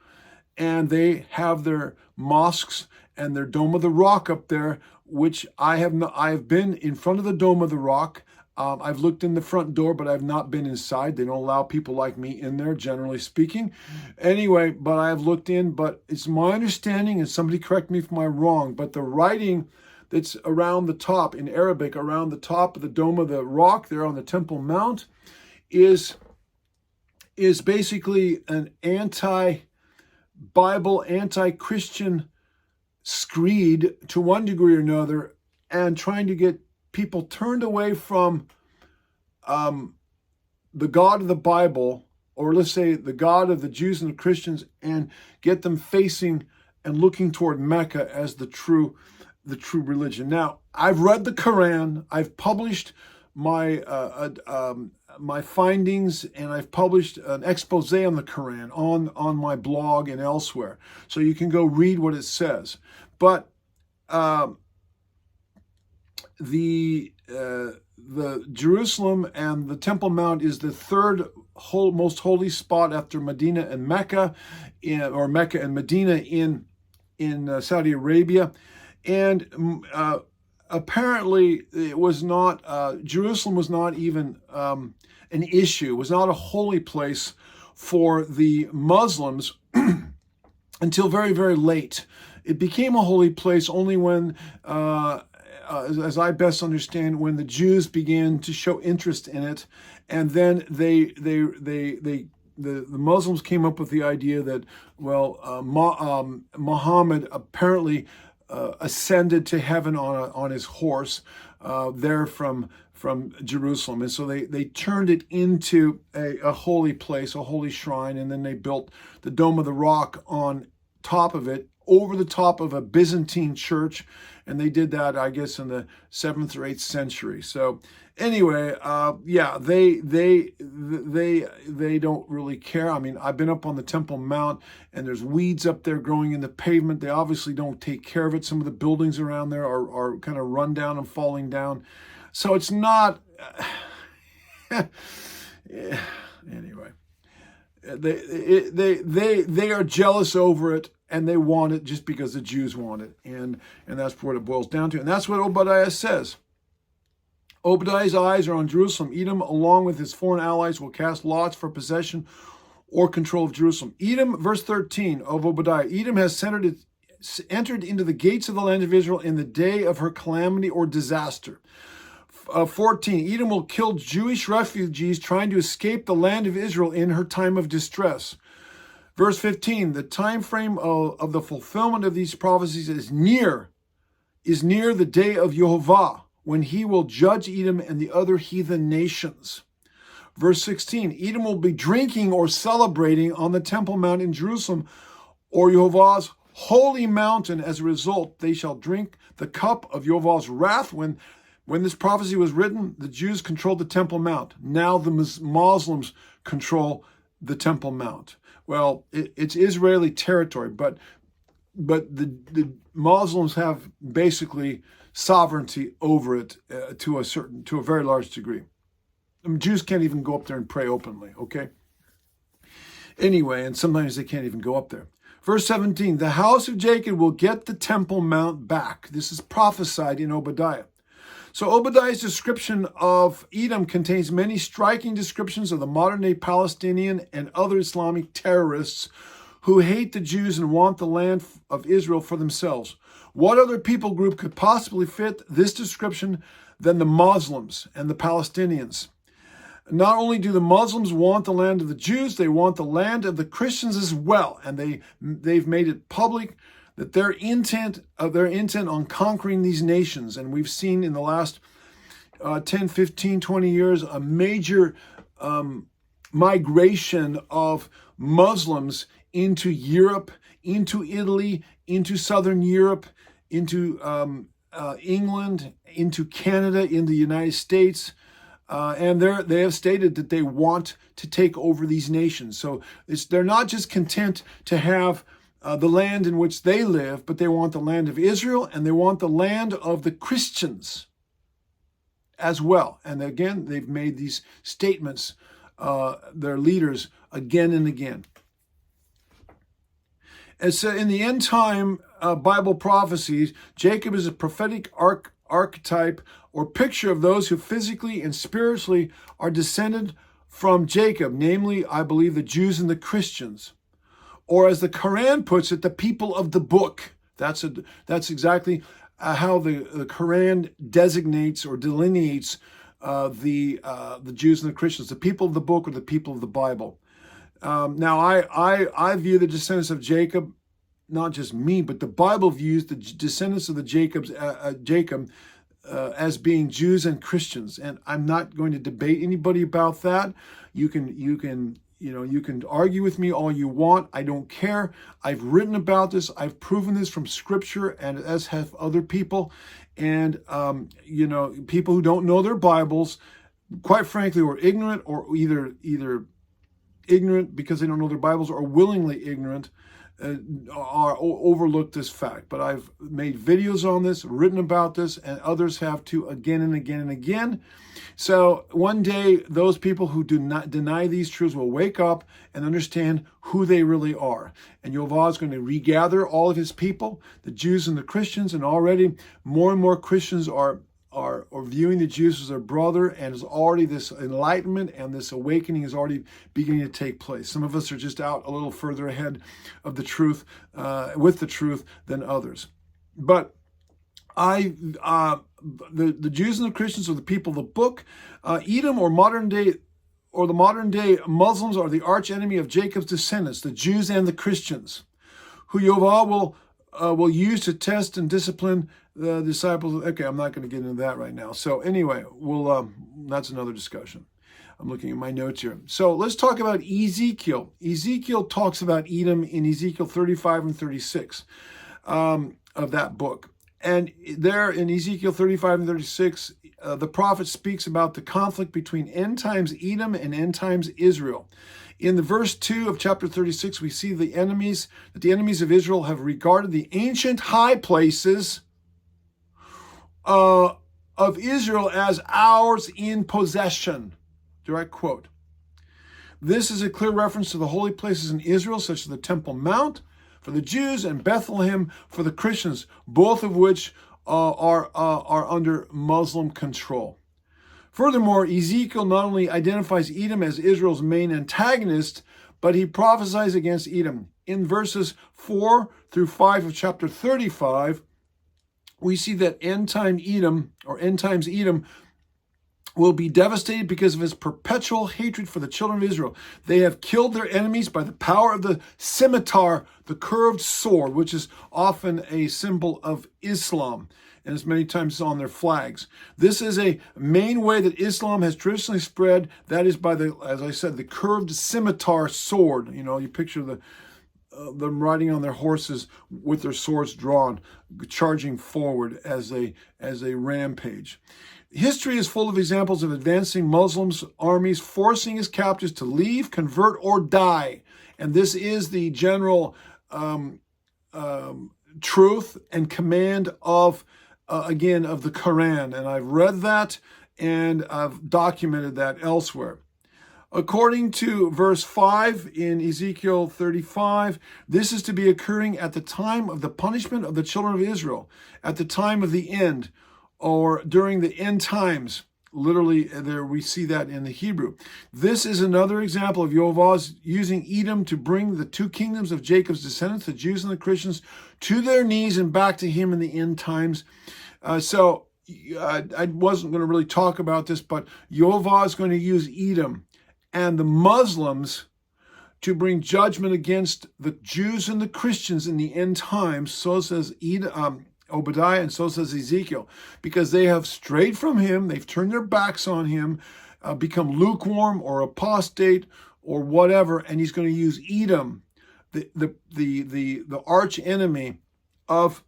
And they have their mosques and their Dome of the Rock up there, which I have been in front of the Dome of the Rock. I've looked in the front door, but I've not been inside. They don't allow people like me in there, generally speaking. Anyway, but I've looked in, but it's my understanding, and somebody correct me if I'm wrong, but the writing that's around the top in Arabic, around the top of the Dome of the Rock there on the Temple Mount, is basically an anti-Bible, anti-Christian screed to one degree or another, and trying to get people turned away from the God of the Bible, or let's say the God of the Jews and the Christians, and get them facing and looking toward Mecca as the true religion. Now, I've read the Quran. I've published my findings, and I've published an expose on the Quran on my blog and elsewhere, so you can go read what it says. But the Jerusalem and the Temple Mount is the third most holy spot after Medina and Mecca, or Mecca and Medina in Saudi Arabia. And apparently it was not, Jerusalem was not even an issue. It was not a holy place for the Muslims until very, very late. It became a holy place only when, as I best understand, when the Jews began to show interest in it. And then the Muslims came up with the idea that, Muhammad apparently ascended to heaven on his horse there from Jerusalem. And so they turned it into a holy place, a holy shrine, and then they built the Dome of the Rock on top of it, over the top of a Byzantine church, and they did that, I guess, in the 7th or 8th century. So anyway, they don't really care. I mean, I've been up on the Temple Mount, and there's weeds up there growing in the pavement. They obviously don't take care of it. Some of the buildings around there are kind of run down and falling down. So it's not, anyway, they are jealous over it, and they want it just because the Jews want it. And that's what it boils down to. And that's what Obadiah says. Obadiah's eyes are on Jerusalem. Edom, along with his foreign allies, will cast lots for possession or control of Jerusalem. Edom, verse 13 of Obadiah, Edom has entered into the gates of the land of Israel in the day of her calamity or disaster. 14, Edom will kill Jewish refugees trying to escape the land of Israel in her time of distress. Verse 15, the time frame of the fulfillment of these prophecies is near the day of Yehovah, when he will judge Edom and the other heathen nations. Verse 16, Edom will be drinking or celebrating on the Temple Mount in Jerusalem, or Yehovah's holy mountain. As a result, they shall drink the cup of Yehovah's wrath. When this prophecy was written, the Jews controlled the Temple Mount. Now the Muslims control the Temple Mount. Well, it's Israeli territory, but the Muslims have basically sovereignty over it to a very large degree. Jews can't even go up there and pray openly, okay? Anyway, and sometimes they can't even go up there. Verse 17, the house of Jacob will get the Temple Mount back. This is prophesied in Obadiah. So Obadiah's description of Edom contains many striking descriptions of the modern-day Palestinian and other Islamic terrorists who hate the Jews and want the land of Israel for themselves. What other people group could possibly fit this description than the Muslims and the Palestinians? Not only do the Muslims want the land of the Jews, they want the land of the Christians as well. And they've made it public that their intent on conquering these nations. And we've seen in the last 10, 15, 20 years a major migration of Muslims into Europe, into Italy, into Southern Europe, into England, into Canada, in the United States. And they have stated that they want to take over these nations. So they're not just content to have the land in which they live, but they want the land of Israel, and they want the land of the Christians as well. And again, they've made these statements, their leaders, again and again. And so in the end time Bible prophecies, Jacob is a prophetic archetype or picture of those who physically and spiritually are descended from Jacob, namely, I believe, the Jews and the Christians. Or as the Quran puts it, the people of the book. That's exactly how the Quran designates or delineates the Jews and the Christians, the people of the book or the people of the Bible. Now, I view the descendants of Jacob, not just me, but the Bible views the descendants of the Jacob as being Jews and Christians, and I'm not going to debate anybody about that. You can argue with me all you want. I don't care. I've written about this. I've proven this from Scripture, and as have other people. And people who don't know their Bibles, quite frankly, or ignorant, or either ignorant because they don't know their Bibles, or willingly ignorant, are overlooked this fact. But I've made videos on this, written about this, and others have too, again and again and again. So one day, those people who do not deny these truths will wake up and understand who they really are. And Yehovah is going to regather all of his people, the Jews and the Christians, and already more and more Christians are viewing the Jews as their brother, and is already this enlightenment and this awakening is already beginning to take place. Some of us are just out a little further ahead of the truth, with the truth, than others. But the Jews and the Christians are the people of the book. Edom, or the modern day Muslims, are the arch enemy of Jacob's descendants, the Jews and the Christians, who Yehovah will use to test and discipline the disciples. Okay, I'm not going to get into that right now. So anyway, that's another discussion. I'm looking at my notes here. So let's talk about Ezekiel. Ezekiel talks about Edom in Ezekiel 35 and 36 of that book. And there in Ezekiel 35 and 36, the prophet speaks about the conflict between end times Edom and end times Israel. In the verse 2 of chapter 36, we see that the enemies of Israel have regarded the ancient high places of Israel as ours in possession. Direct quote. This is a clear reference to the holy places in Israel, such as the Temple Mount for the Jews and Bethlehem for the Christians, both of which are under Muslim control. Furthermore, Ezekiel not only identifies Edom as Israel's main antagonist, but he prophesies against Edom. In verses 4 through 5 of chapter 35, we see that end times Edom will be devastated because of his perpetual hatred for the children of Israel. They have killed their enemies by the power of the scimitar, the curved sword, which is often a symbol of Islam, and as many times on their flags. This is a main way that Islam has traditionally spread. That is by the, as I said, the curved scimitar sword. You know, you picture them riding on their horses with their swords drawn, charging forward as a rampage. History is full of examples of advancing Muslims' armies forcing his captives to leave, convert, or die. And this is the general truth and command of, again, of the Quran. And I've read that and I've documented that elsewhere. According to verse 5 in Ezekiel 35, this is to be occurring at the time of the punishment of the children of Israel, at the time of the end, or during the end times. Literally, there we see that in the Hebrew. This is another example of Yehovah using Edom to bring the two kingdoms of Jacob's descendants, the Jews and the Christians, to their knees and back to him in the end times. So I wasn't going to really talk about this, but Yehovah is going to use Edom and the Muslims to bring judgment against the Jews and the Christians in the end times. So says Obadiah, and so says Ezekiel, because they have strayed from him, they've turned their backs on him, become lukewarm or apostate or whatever, and he's going to use Edom, the arch enemy of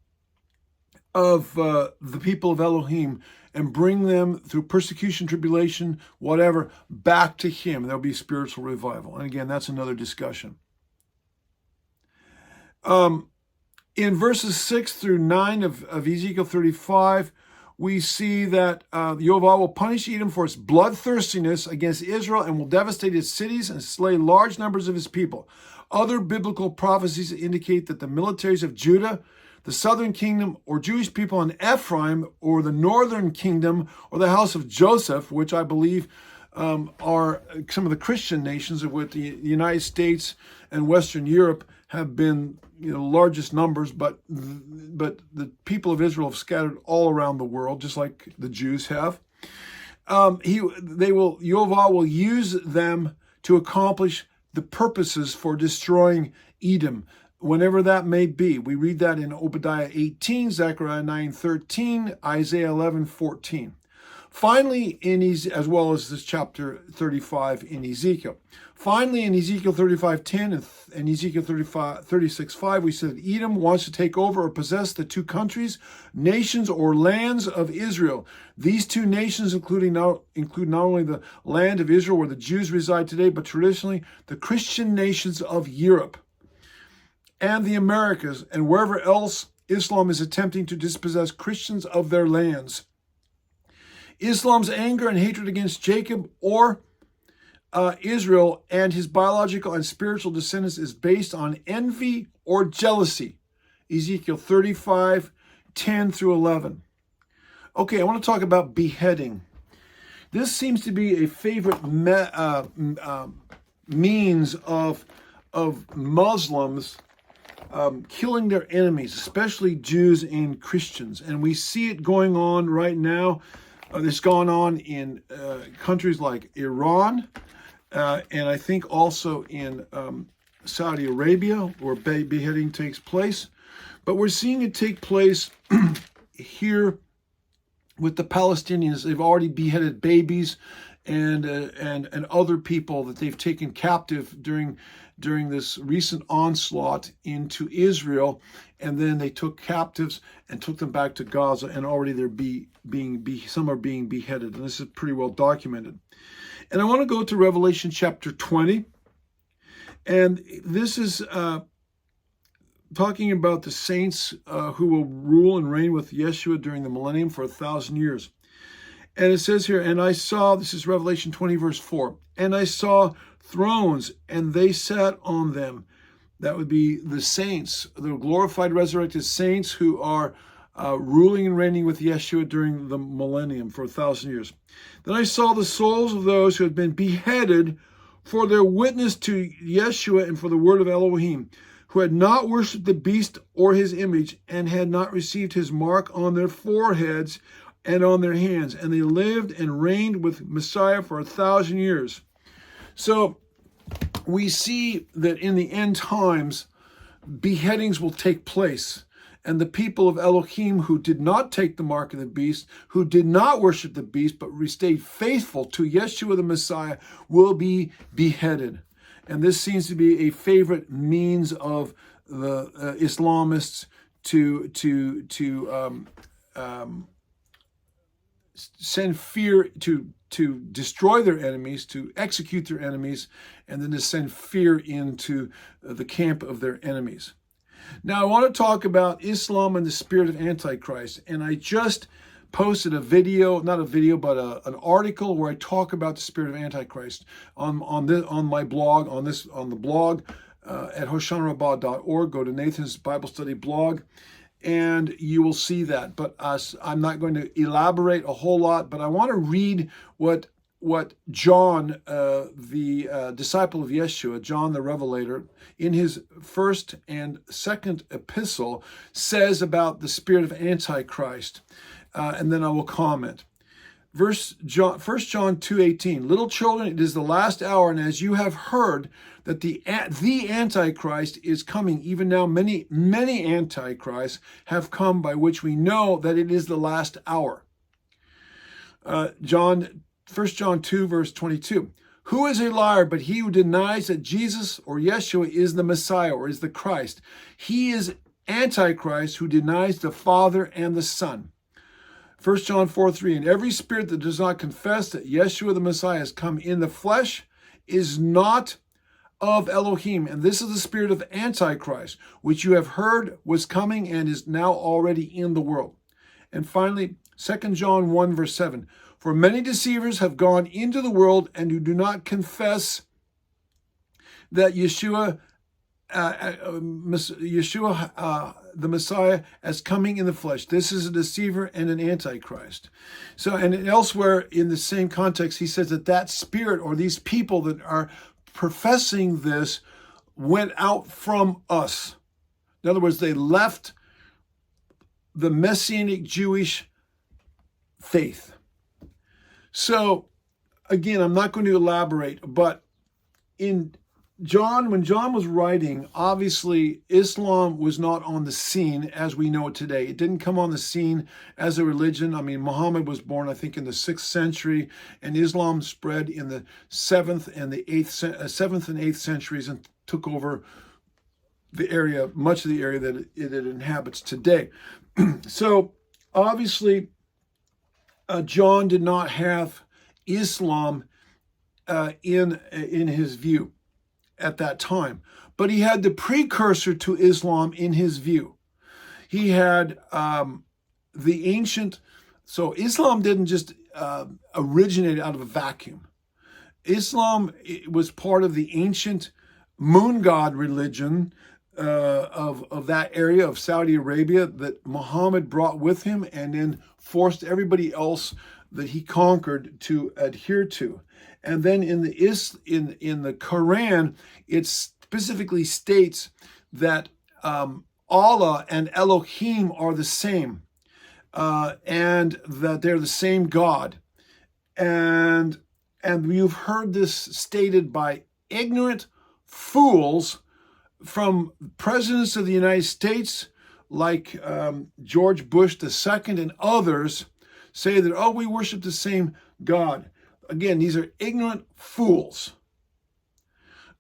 the people of Elohim, and bring them through persecution, tribulation, whatever, back to him. There'll be spiritual revival. And again, that's another discussion. In verses 6 through 9 of Ezekiel 35, we see that Yehovah will punish Edom for its bloodthirstiness against Israel and will devastate its cities and slay large numbers of his people. Other biblical prophecies indicate that the militaries of Judah, the southern kingdom or Jewish people in Ephraim, or the northern kingdom or the house of Joseph, which I believe are some of the Christian nations of which the United States and Western Europe have been, largest numbers, but the people of Israel have scattered all around the world, just like the Jews have. Yehovah will use them to accomplish the purposes for destroying Edom, whenever that may be. We read that in Obadiah 18, Zechariah 9:13, Isaiah 11:14. Finally, as well as this chapter 35 in Ezekiel. Finally, in Ezekiel 35:10 and Ezekiel 36:5, we said Edom wants to take over or possess the two countries, nations, or lands of Israel. These two nations include not only the land of Israel where the Jews reside today, but traditionally the Christian nations of Europe and the Americas, and wherever else Islam is attempting to dispossess Christians of their lands. Islam's anger and hatred against Jacob or Israel and his biological and spiritual descendants is based on envy or jealousy. Ezekiel 35:10 through 11. Okay, I want to talk about beheading. This seems to be a favorite means of Muslims killing their enemies, especially Jews and Christians. And we see it going on right now. It's gone on in countries like Iran, and I think also in Saudi Arabia, where beheading takes place. But we're seeing it take place here with the Palestinians. They've already beheaded babies and other people that they've taken captive during this recent onslaught into Israel, and then they took captives and took them back to Gaza, and already they're some are being beheaded, and this is pretty well documented. And I want to go to Revelation chapter 20, and this is talking about the saints who will rule and reign with Yeshua during the millennium for 1,000 years. And it says here, and I saw, this is Revelation 20 verse 4, and I saw thrones, and they sat on them. That would be the saints, the glorified resurrected saints who are ruling and reigning with Yeshua during the millennium for 1,000 years. Then I saw the souls of those who had been beheaded for their witness to Yeshua and for the word of Elohim, who had not worshipped the beast or his image, and had not received his mark on their foreheads and on their hands. And they lived and reigned with Messiah for 1,000 years. So we see that in the end times, beheadings will take place. And the people of Elohim who did not take the mark of the beast, who did not worship the beast, but stayed faithful to Yeshua the Messiah, will be beheaded. And this seems to be a favorite means of the Islamists to send fear, to destroy their enemies, to execute their enemies, and then to send fear into the camp of their enemies. Now, I want to talk about Islam and the spirit of Antichrist. And I just posted a video, not a video, but an article where I talk about the spirit of Antichrist on my blog, on the blog at hoshanrabbah.org. Go to Nathan's Bible Study blog, and you will see that. But I'm not going to elaborate a whole lot, but I want to read what John, the disciple of Yeshua, John the Revelator, in his first and second epistle says about the spirit of Antichrist, and then I will comment. 1 John 2:18, little children, it is the last hour, and as you have heard that the Antichrist is coming, even now many Antichrists have come, by which we know that it is the last hour. 1 John 2, verse 22. Who is a liar but he who denies that Jesus or Yeshua is the Messiah or is the Christ? He is Antichrist who denies the Father and the Son. 1 John 4:3. And every spirit that does not confess that Yeshua the Messiah has come in the flesh is not of Elohim. And this is the spirit of Antichrist, which you have heard was coming and is now already in the world. And finally, 2 John 1, verse 7. For many deceivers have gone into the world and who do not confess that Yeshua the Messiah as coming in the flesh. This is a deceiver and an antichrist. So, and elsewhere in the same context, he says that spirit or these people that are professing this went out from us. In other words, they left the Messianic Jewish faith. So, again, I'm not going to elaborate, but when John was writing, obviously Islam was not on the scene as we know it today. It didn't come on the scene as a religion. I mean, Muhammad was born, I think, in the 6th century, and Islam spread in the 7th and 8th centuries and took over the area, much of the area that it inhabits today. So, obviously, John did not have Islam in his view at that time, but he had the precursor to Islam in his view. He had the ancient, so Islam didn't just originate out of a vacuum. Islam was part of the ancient moon god religion of that area of Saudi Arabia that Muhammad brought with him and then forced everybody else that he conquered to adhere to. And then in the Quran, it specifically states that Allah and Elohim are the same, and that they're the same God. And you've heard this stated by ignorant fools from presidents of the United States like George Bush II and others say that, oh, we worship the same God. Again, these are ignorant fools.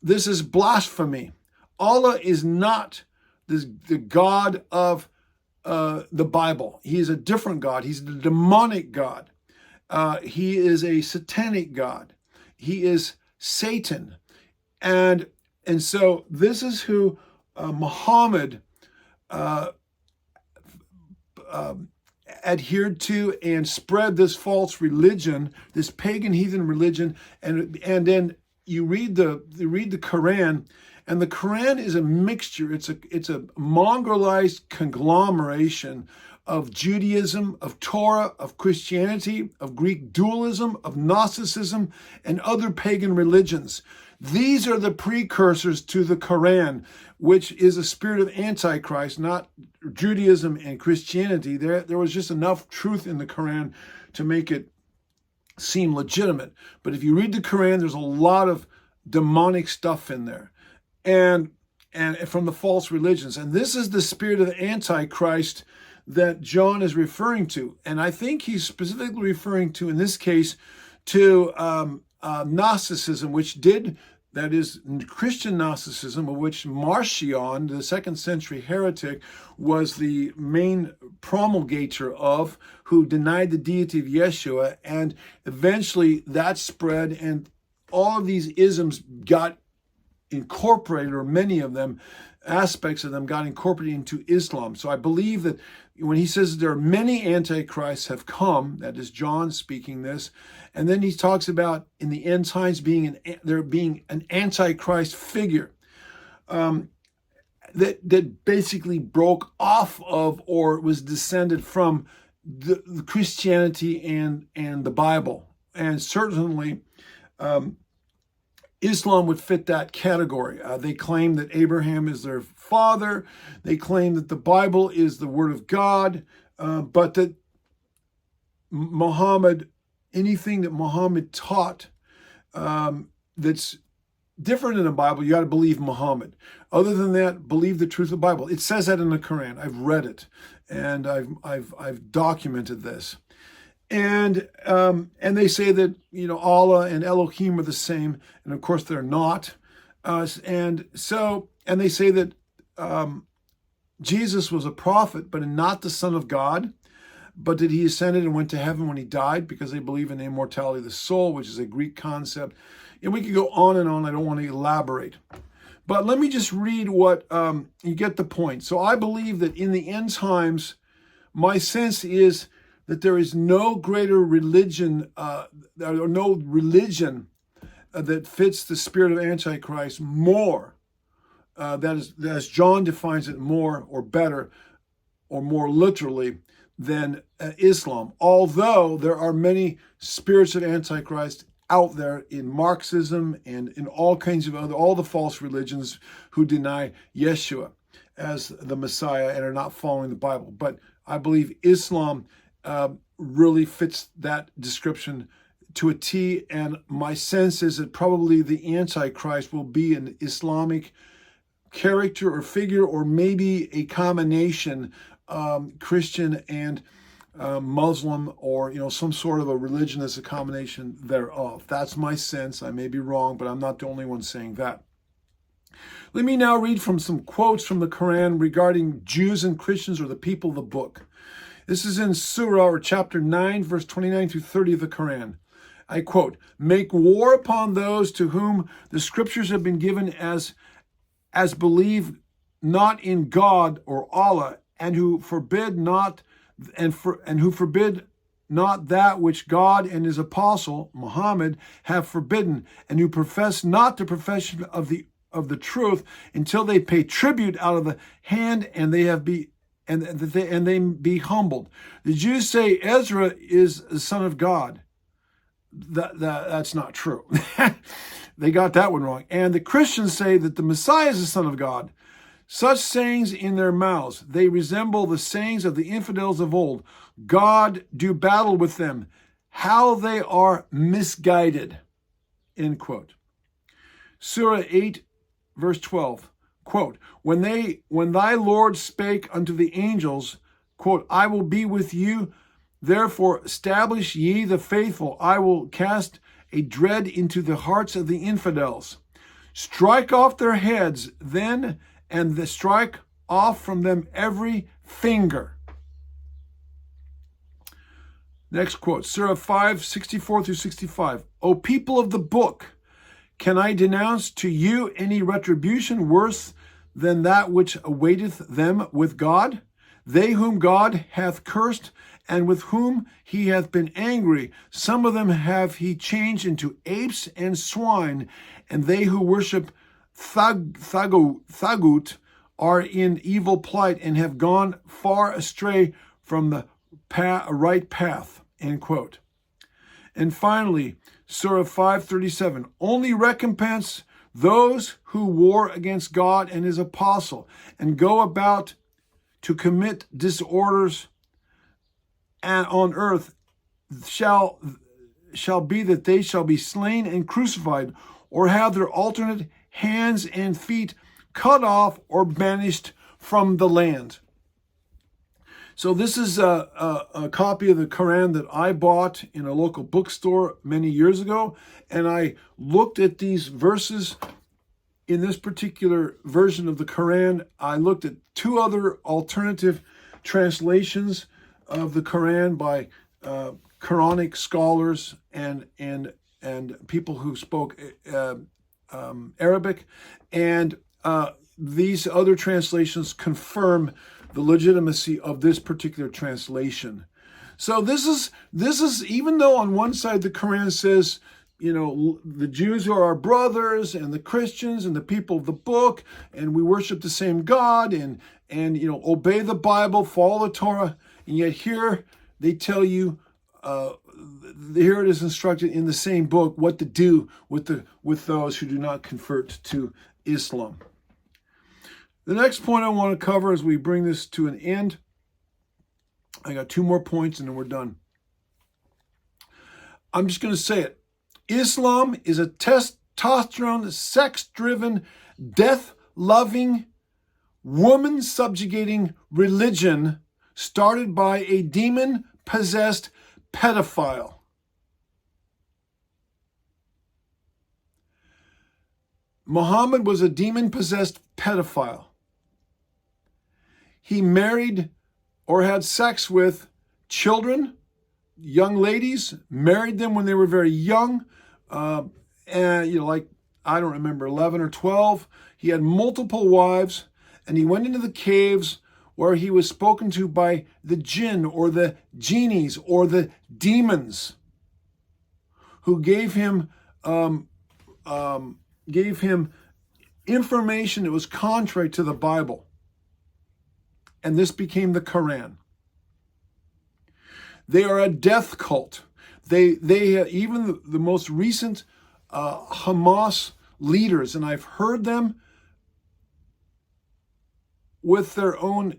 This is blasphemy. Allah is not the God of the Bible. He is a different God. He's the demonic God. He is a satanic God. He is Satan. And so this is who Muhammad adhered to and spread this false religion, this pagan heathen religion, and then you read the Quran, and the Quran is a mixture. It's a mongrelized conglomeration of Judaism, of Torah, of Christianity, of Greek dualism, of Gnosticism, and other pagan religions. These are the precursors to the Quran, which is a spirit of Antichrist, not Judaism and Christianity. There was just enough truth in the Quran to make it seem legitimate. But if you read the Quran, there's a lot of demonic stuff in there, and from the false religions. And this is the spirit of Antichrist that John is referring to. And I think he's specifically referring to, in this case, to Gnosticism, that is Christian Gnosticism, of which Marcion, the 2nd century heretic, was the main promulgator of, who denied the deity of Yeshua. And eventually that spread, and all of these isms got incorporated, or many of them, aspects of them got incorporated into Islam. So I believe that when he says there are many antichrists have come, that is John speaking this, and then he talks about in the end times there being an antichrist figure that basically broke off of, or was descended from, the Christianity and the Bible. And certainly Islam would fit that category. They claim that Abraham is their father. They claim that the Bible is the Word of God, but that Muhammad, anything that Muhammad taught that's different in the Bible, you got to believe Muhammad. Other than that, believe the truth of the Bible. It says that in the Quran. I've read it, and I've documented this. And they say that, Allah and Elohim are the same, and of course they're not. And they say that Jesus was a prophet, but not the Son of God, but that he ascended and went to heaven when he died, because they believe in the immortality of the soul, which is a Greek concept. And we could go on and on. I don't want to elaborate. But let me just read what, you get the point. So I believe that in the end times, my sense is that there is no greater religion, or no religion that fits the spirit of Antichrist more, that is, as John defines it, more or better or more literally than Islam. Although there are many spirits of Antichrist out there in Marxism and in all kinds of all the false religions who deny Yeshua as the Messiah and are not following the Bible. But I believe Islam really fits that description to a T, and my sense is that probably the Antichrist will be an Islamic character or figure, or maybe a combination Christian and Muslim, or some sort of a religion as a combination thereof. That's my sense. I may be wrong, but I'm not the only one saying that. Let me now read from some quotes from the Quran regarding Jews and Christians, or the people of the book. This is in Surah, or chapter 9, verse 29 through 30 of the Quran. I quote, "Make war upon those to whom the scriptures have been given as believe not in God or Allah, and who forbid not that which God and his apostle Muhammad have forbidden, and who profess not the profession of the truth until they pay tribute out of the hand, and they be humbled." The Jews say Ezra is the son of God. That's not true. They got that one wrong. And the Christians say that the Messiah is the Son of God. Such sayings in their mouths, they resemble the sayings of the infidels of old. God do battle with them. How they are misguided. End quote. Surah 8, verse 12. Quote, when thy Lord spake unto the angels, quote, "I will be with you, therefore establish ye the faithful. I will cast a dread into the hearts of the infidels. Strike off their heads then, and strike off from them every finger." Next quote, Surah 5, 64 through 65. "O people of the book, can I denounce to you any retribution worse than that which awaiteth them with God? They whom God hath cursed, and with whom he hath been angry, some of them have he changed into apes and swine, and they who worship Thagut are in evil plight, and have gone far astray from the right path." End quote. And finally, Surah 5:37. "Only recompense those who war against God and his apostle and go about to commit disorders and on earth shall be that they shall be slain and crucified, or have their alternate hands and feet cut off or banished from the land. So this is a copy of the Quran that I bought in a local bookstore many years ago, and I looked at these verses in this particular version of the Quran. I looked at two other alternative translations of the Quran by Quranic scholars and people who spoke Arabic, and these other translations confirm the legitimacy of this particular translation. So this is even though on one side the Quran says, you know, the Jews are our brothers and the Christians and the people of the book, and we worship the same God, and you know, obey the Bible, follow the Torah, and yet here they tell you, here it is instructed in the same book what to do with those who do not convert to Islam. The next point I want to cover as we bring this to an end, I got two more points and then we're done. I'm just going to say it. Islam is a testosterone, sex-driven, death-loving, woman-subjugating religion started by a demon-possessed pedophile. Muhammad was a demon-possessed pedophile. He married or had sex with children, young ladies, married them when they were very young, and you know, like, I don't remember, 11 or 12. He had multiple wives, and he went into the caves where he was spoken to by the jinn or the genies or the demons, who gave him information that was contrary to the Bible. And this became the Quran. They are a death cult. They even the most recent Hamas leaders, and I've heard them with their own,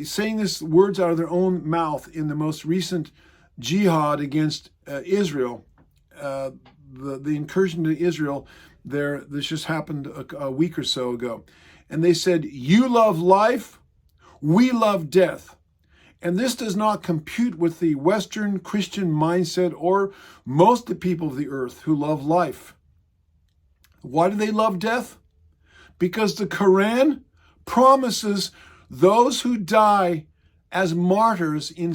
saying these words out of their own mouth in the most recent jihad against Israel, the incursion to Israel. This just happened a week or so ago. And they said, you love life, we love death. And this does not compute with the Western Christian mindset or most of the people of the earth who love life. Why do they love death? Because the Quran promises those who die as martyrs in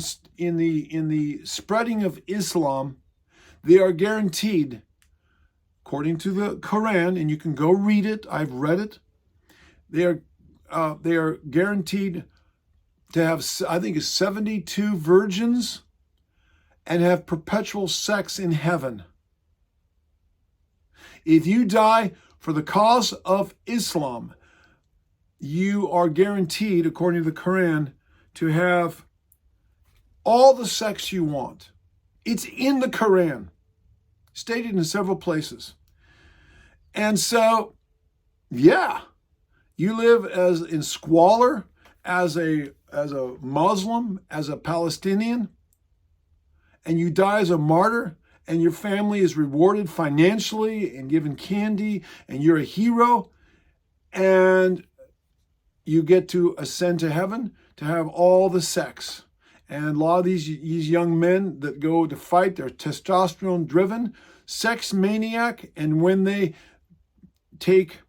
the spreading of Islam, they are guaranteed, according to the Quran, and you can go read it, I've read it, they are guaranteed to have, I think it's 72 virgins and have perpetual sex in heaven. If you die for the cause of Islam, you are guaranteed, according to the Quran, to have all the sex you want. It's in the Quran, stated in several places. And so, yeah, you live in squalor as a Muslim, as a Palestinian, and you die as a martyr, and your family is rewarded financially and given candy, and you're a hero, and you get to ascend to heaven to have all the sex. And a lot of these young men that go to fight, they're testosterone driven, sex maniac, and when they take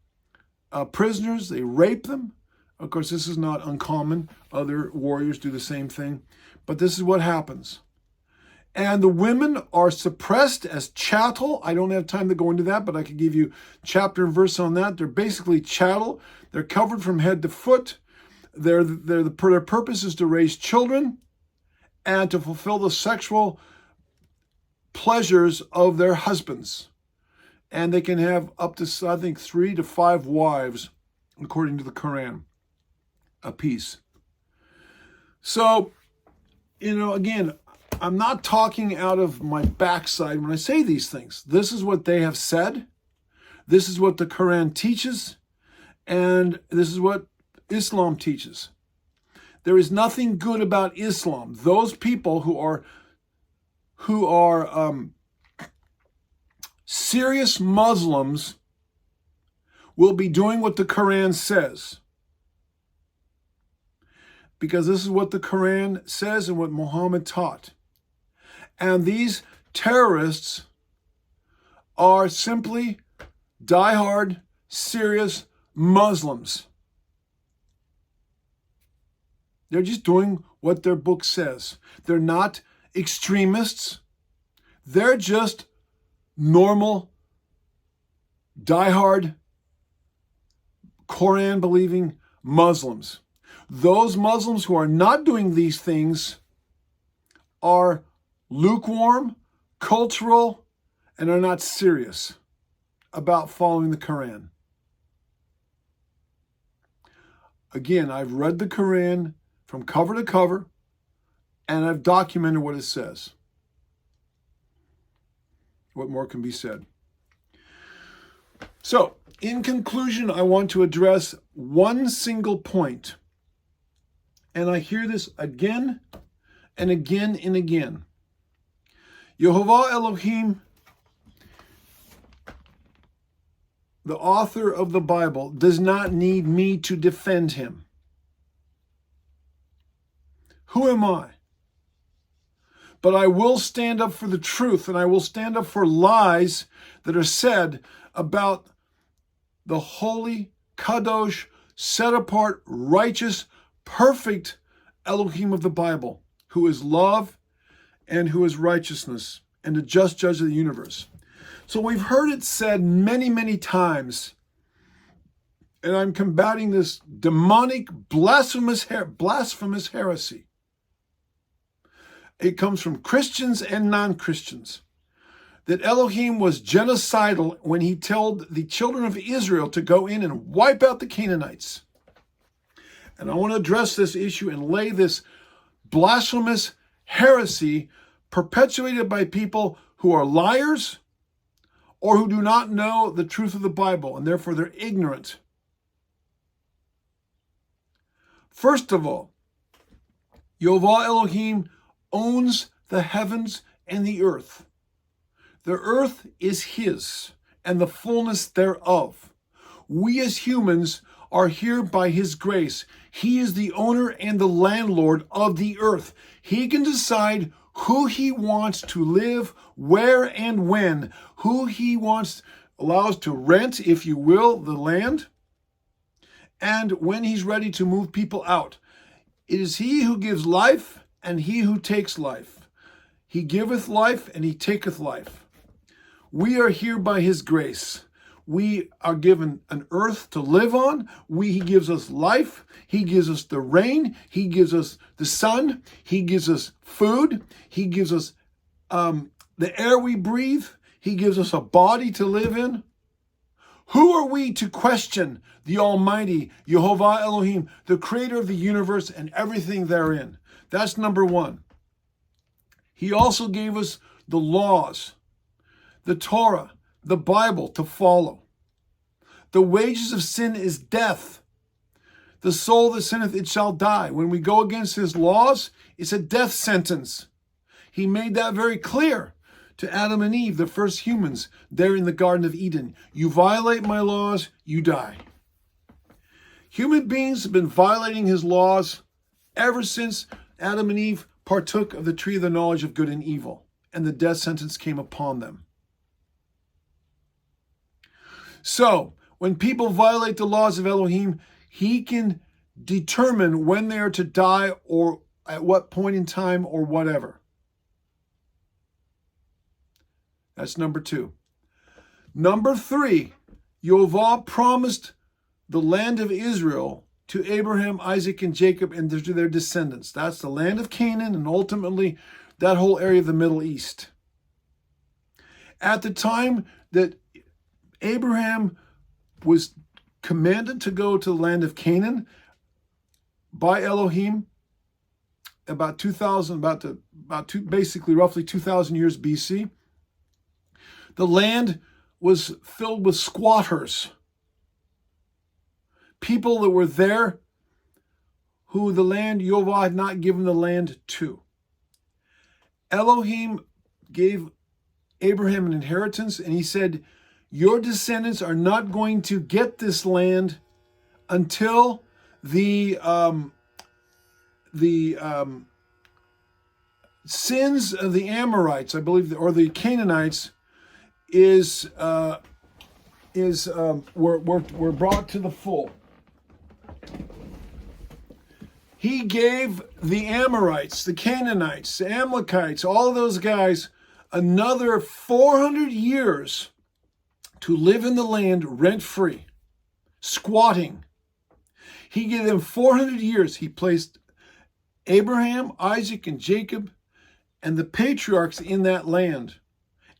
prisoners, they rape them. Of course, this is not uncommon. Other warriors do the same thing. But this is what happens. And the women are suppressed as chattel. I don't have time to go into that, but I could give you chapter and verse on that. They're basically chattel. They're covered from head to foot. Their purpose is to raise children and to fulfill the sexual pleasures of their husbands. And they can have up to, I think, 3 to 5 wives, according to the Quran, apiece. So, again, I'm not talking out of my backside when I say these things. This is what they have said. This is what the Quran teaches, and this is what Islam teaches. There is nothing good about Islam. Those people who are serious Muslims will be doing what the Quran says. Because this is what the Quran says and what Muhammad taught. And these terrorists are simply diehard, serious Muslims. They're just doing what their book says. They're not extremists. They're just normal, diehard, Quran-believing Muslims. Those Muslims who are not doing these things are lukewarm, cultural, and are not serious about following the Quran. Again, I've read the Quran from cover to cover, and I've documented what it says. What more can be said? So, in conclusion, I want to address one single point. And I hear this again and again and again. Yehovah Elohim, the author of the Bible, does not need me to defend him. Who am I? But I will stand up for the truth, and I will stand up for lies that are said about the holy, kadosh, set-apart, righteous, perfect Elohim of the Bible, who is love and who is righteousness and a just judge of the universe. So we've heard it said many, many times, and I'm combating this demonic, blasphemous heresy. It comes from Christians and non-Christians, that Elohim was genocidal when he told the children of Israel to go in and wipe out the Canaanites. And I want to address this issue and lay this blasphemous heresy perpetuated by people who are liars or who do not know the truth of the Bible, and therefore they're ignorant. First of all, Yehovah Elohim owns the heavens and the earth. The earth is his, and the fullness thereof. We as humans are here by his grace. He is the owner and the landlord of the earth. He can decide who he wants to live, where and when, who he allows to rent, if you will, the land, and when he's ready to move people out. It is he who gives life and he who takes life. He giveth life and he taketh life. We are here by his grace. We are given an earth to live on. He gives us life. He gives us the rain. He gives us the sun. He gives us food. He gives us the air we breathe. He gives us a body to live in. Who are we to question the Almighty, Yehovah Elohim, the creator of the universe and everything therein? That's number one. He also gave us the laws, the Torah, the Bible to follow. The wages of sin is death. The soul that sinneth, it shall die. When we go against his laws, it's a death sentence. He made that very clear to Adam and Eve, the first humans, there in the Garden of Eden. You violate my laws, you die. Human beings have been violating his laws ever since Adam and Eve partook of the tree of the knowledge of good and evil, and the death sentence came upon them. So, when people violate the laws of Elohim, he can determine when they are to die or at what point in time or whatever. That's number two. Number three, Yehovah promised the land of Israel to Abraham, Isaac, and Jacob and to their descendants. That's the land of Canaan and ultimately that whole area of the Middle East. At the time that Abraham was commanded to go to the land of Canaan by Elohim, basically roughly 2,000 years BC. The land was filled with squatters. People that were there who the land, Yehovah had not given the land to. Elohim gave Abraham an inheritance, and he said, your descendants are not going to get this land until the sins of the Amorites, I believe, or the Canaanites, were brought to the full. He gave the Amorites, the Canaanites, the Amalekites, all of those guys another 400 years to live in the land rent-free, squatting. He gave them 400 years. He placed Abraham, Isaac, and Jacob and the patriarchs in that land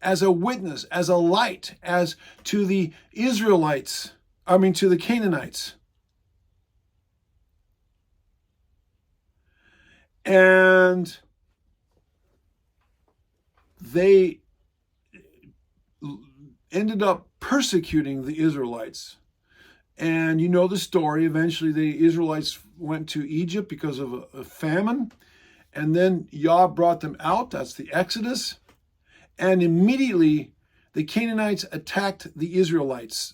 as a witness, as a light, as to the Israelites, to the Canaanites. And they ended up persecuting the Israelites. And you know the story. Eventually, the Israelites went to Egypt because of a famine. And then Yah brought them out. That's the Exodus. And immediately, the Canaanites attacked the Israelites.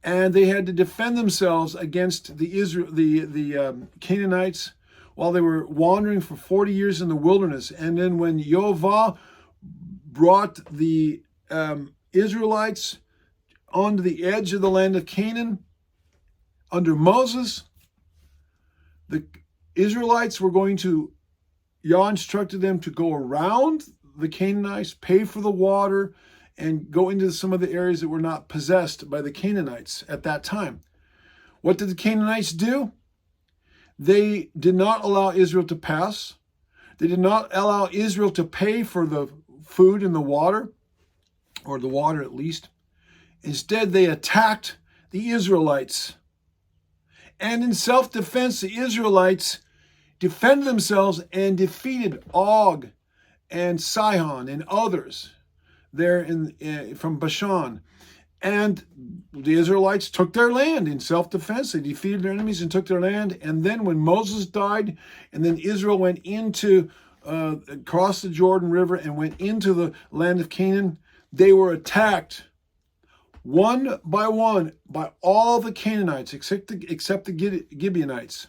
And they had to defend themselves against the Canaanites while they were wandering for 40 years in the wilderness. And then when Yehovah brought the Israelites onto the edge of the land of Canaan under Moses, the Israelites were going to, Yah instructed them to go around the Canaanites, pay for the water, and go into some of the areas that were not possessed by the Canaanites at that time. What did the Canaanites do? They did not allow Israel to pass. They did not allow Israel to pay for the food and the water, or the water at least. Instead, they attacked the Israelites. And in self-defense, the Israelites defended themselves and defeated Og and Sihon and others there from Bashan. And the Israelites took their land in self-defense. They defeated their enemies and took their land. And then when Moses died, and then Israel went across the Jordan River and went into the land of Canaan, they were attacked one by one by all the Canaanites except the Gibeonites.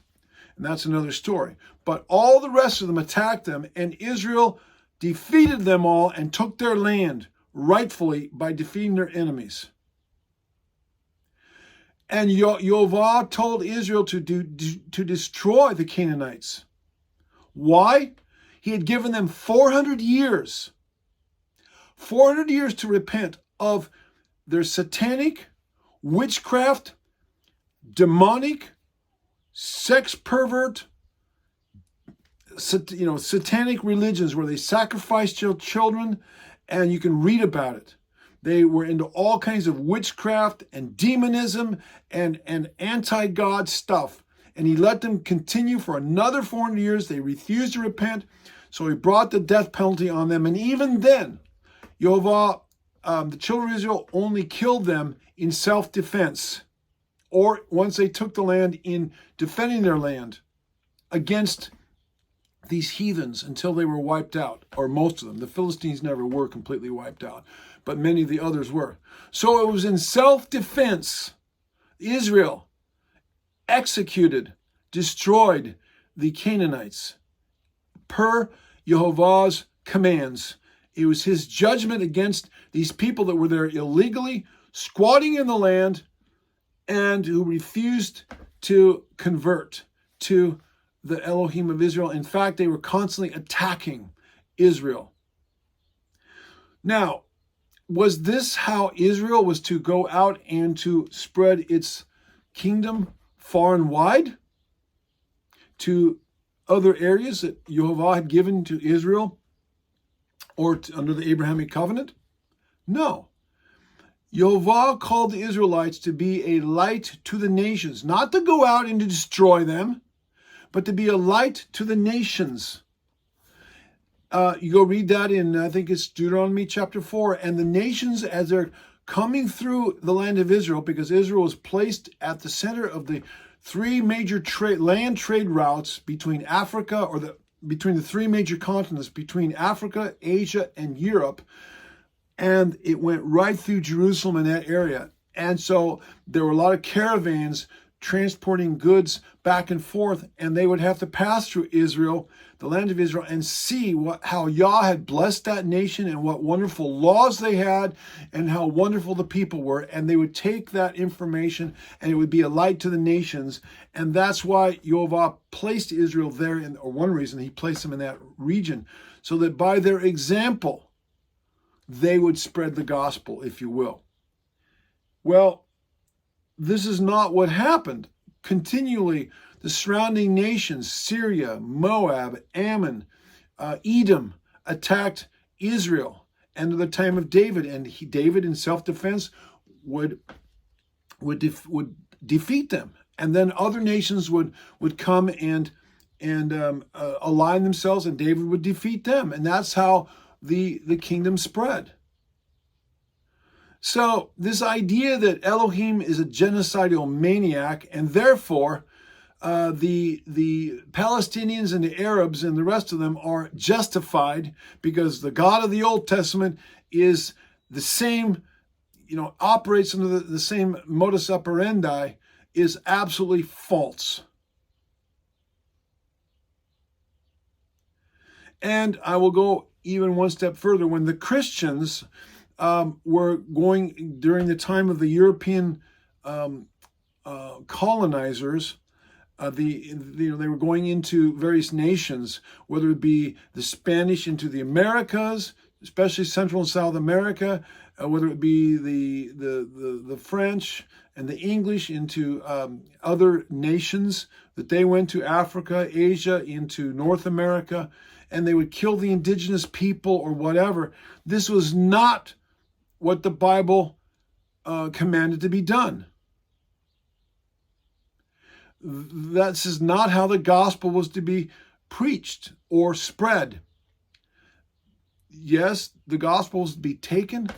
And that's another story. But all the rest of them attacked them, and Israel defeated them all and took their land rightfully by defeating their enemies. And Yehovah told Israel to destroy the Canaanites. Why? He had given them 400 years. 400 years to repent of their satanic, witchcraft, demonic, sex pervert, satanic religions where they sacrificed children, and you can read about it. They were into all kinds of witchcraft and demonism and anti-God stuff. And he let them continue for another 400 years. They refused to repent, so he brought the death penalty on them. And even then, Yehovah, the children of Israel only killed them in self-defense, or once they took the land in defending their land against these heathens until they were wiped out, or most of them. The Philistines never were completely wiped out, but many of the others were. So it was in self-defense Israel executed, destroyed the Canaanites per Yehovah's commands. It was his judgment against these people that were there illegally, squatting in the land, and who refused to convert to the Elohim of Israel. In fact, they were constantly attacking Israel. Now, was this how Israel was to go out and to spread its kingdom far and wide to other areas that Yehovah had given to Israel or under the Abrahamic covenant? No. Yehovah called the Israelites to be a light to the nations, not to go out and to destroy them, but to be a light to the nations. You go read that in, I think it's Deuteronomy chapter 4. And the nations, as they're coming through the land of Israel, because Israel was placed at the center of the three major land trade routes between Africa, between the three major continents, between Africa, Asia, and Europe. And it went right through Jerusalem in that area. And so there were a lot of caravans transporting goods back and forth, and they would have to pass through Israel, the land of Israel, and see how Yah had blessed that nation and what wonderful laws they had and how wonderful the people were. And they would take that information and it would be a light to the nations. And that's why Yehovah placed Israel there, or one reason he placed them in that region, so that by their example, they would spread the gospel, if you will. Well, this is not what happened. Continually, the surrounding nations, Syria, Moab, Ammon, Edom, attacked Israel under the time of David. And David, in self-defense, would defeat them. And then other nations would come and align themselves, and David would defeat them. And that's how the kingdom spread. So this idea that Elohim is a genocidal maniac, and therefore the Palestinians and the Arabs and the rest of them are justified because the God of the Old Testament is the same, operates under the same modus operandi, is absolutely false. And I will go even one step further. When the Christians were going during the time of the European colonizers, they were going into various nations, whether it be the Spanish into the Americas, especially Central and South America, whether it be the French and the English into other nations, that they went to Africa, Asia, into North America, and they would kill the indigenous people or whatever. This was not what the Bible commanded to be done. This is not how the gospel was to be preached or spread. Yes, the gospel was to be taken,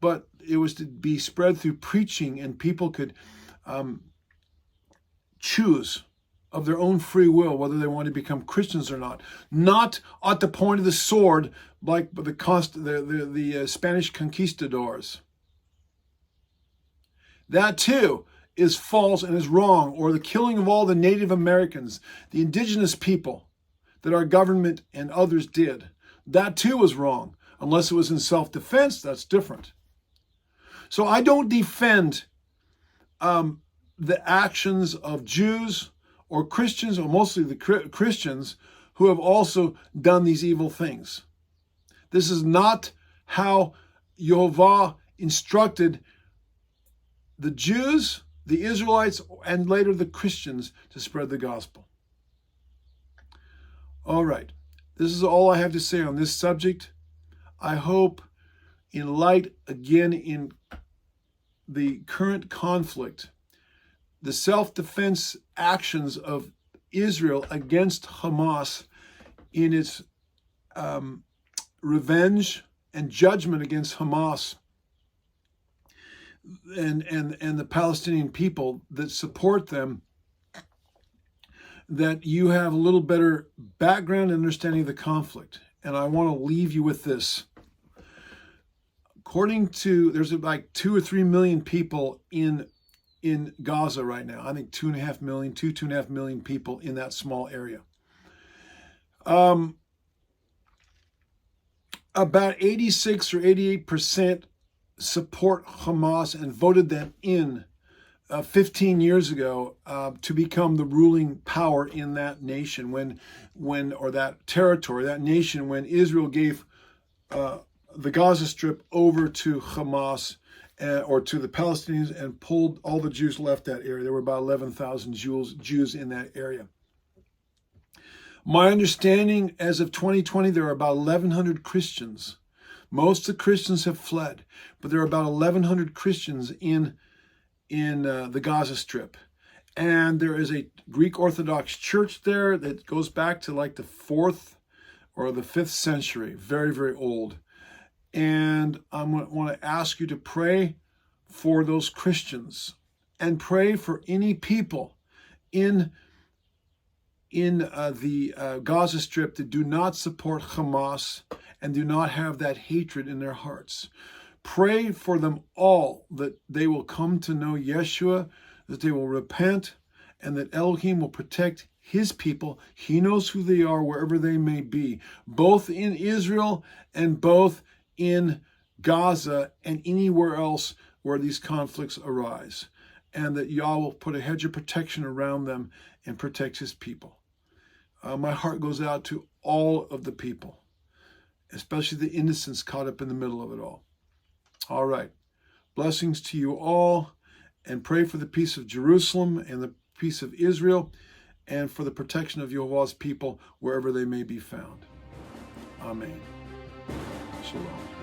but it was to be spread through preaching, and people could choose of their own free will whether they want to become Christians or not. Not at the point of the sword like the Spanish conquistadors. That too is false and is wrong, or the killing of all the Native Americans, the indigenous people that our government and others did. That too was wrong, unless it was in self-defense. That's different. So I don't defend the actions of Jews or Christians, or mostly the Christians, who have also done these evil things. This is not how Yehovah instructed the Jews, the Israelites, and later the Christians to spread the gospel. All right. This is all I have to say on this subject. I hope, in light, again, in the current conflict, the self-defense actions of Israel against Hamas in its revenge and judgment against Hamas and the Palestinian people that support them, that you have a little better background and understanding of the conflict. And I want to leave you with this. According to, there's like 2 or 3 million people in Gaza right now. I think 2.5 million people in that small area. About 86 or 88% support Hamas and voted them in 15 years ago to become the ruling power in that nation or that territory, that nation, when Israel gave the Gaza Strip over to Hamas or to the Palestinians and pulled all the Jews left that area. There were about 11,000 Jews in that area. My understanding, as of 2020, there are about 1,100 Christians. Most of the Christians have fled, but there are about 1,100 Christians in the Gaza Strip. And there is a Greek Orthodox church there that goes back to like the 4th or the 5th century, very, very old. And I want to ask you to pray for those Christians and pray for any people in the Gaza Strip that do not support Hamas and do not have that hatred in their hearts. Pray for them all that they will come to know Yeshua, that they will repent, and that Elohim will protect his people. He knows who they are wherever they may be, both in Israel and both in Gaza and anywhere else where these conflicts arise. And that Yah will put a hedge of protection around them and protect his people. My heart goes out to all of the people, especially the innocents caught up in the middle of it all. All right. Blessings to you all, and pray for the peace of Jerusalem and the peace of Israel, and for the protection of Yehovah's people wherever they may be found. Amen. Shalom.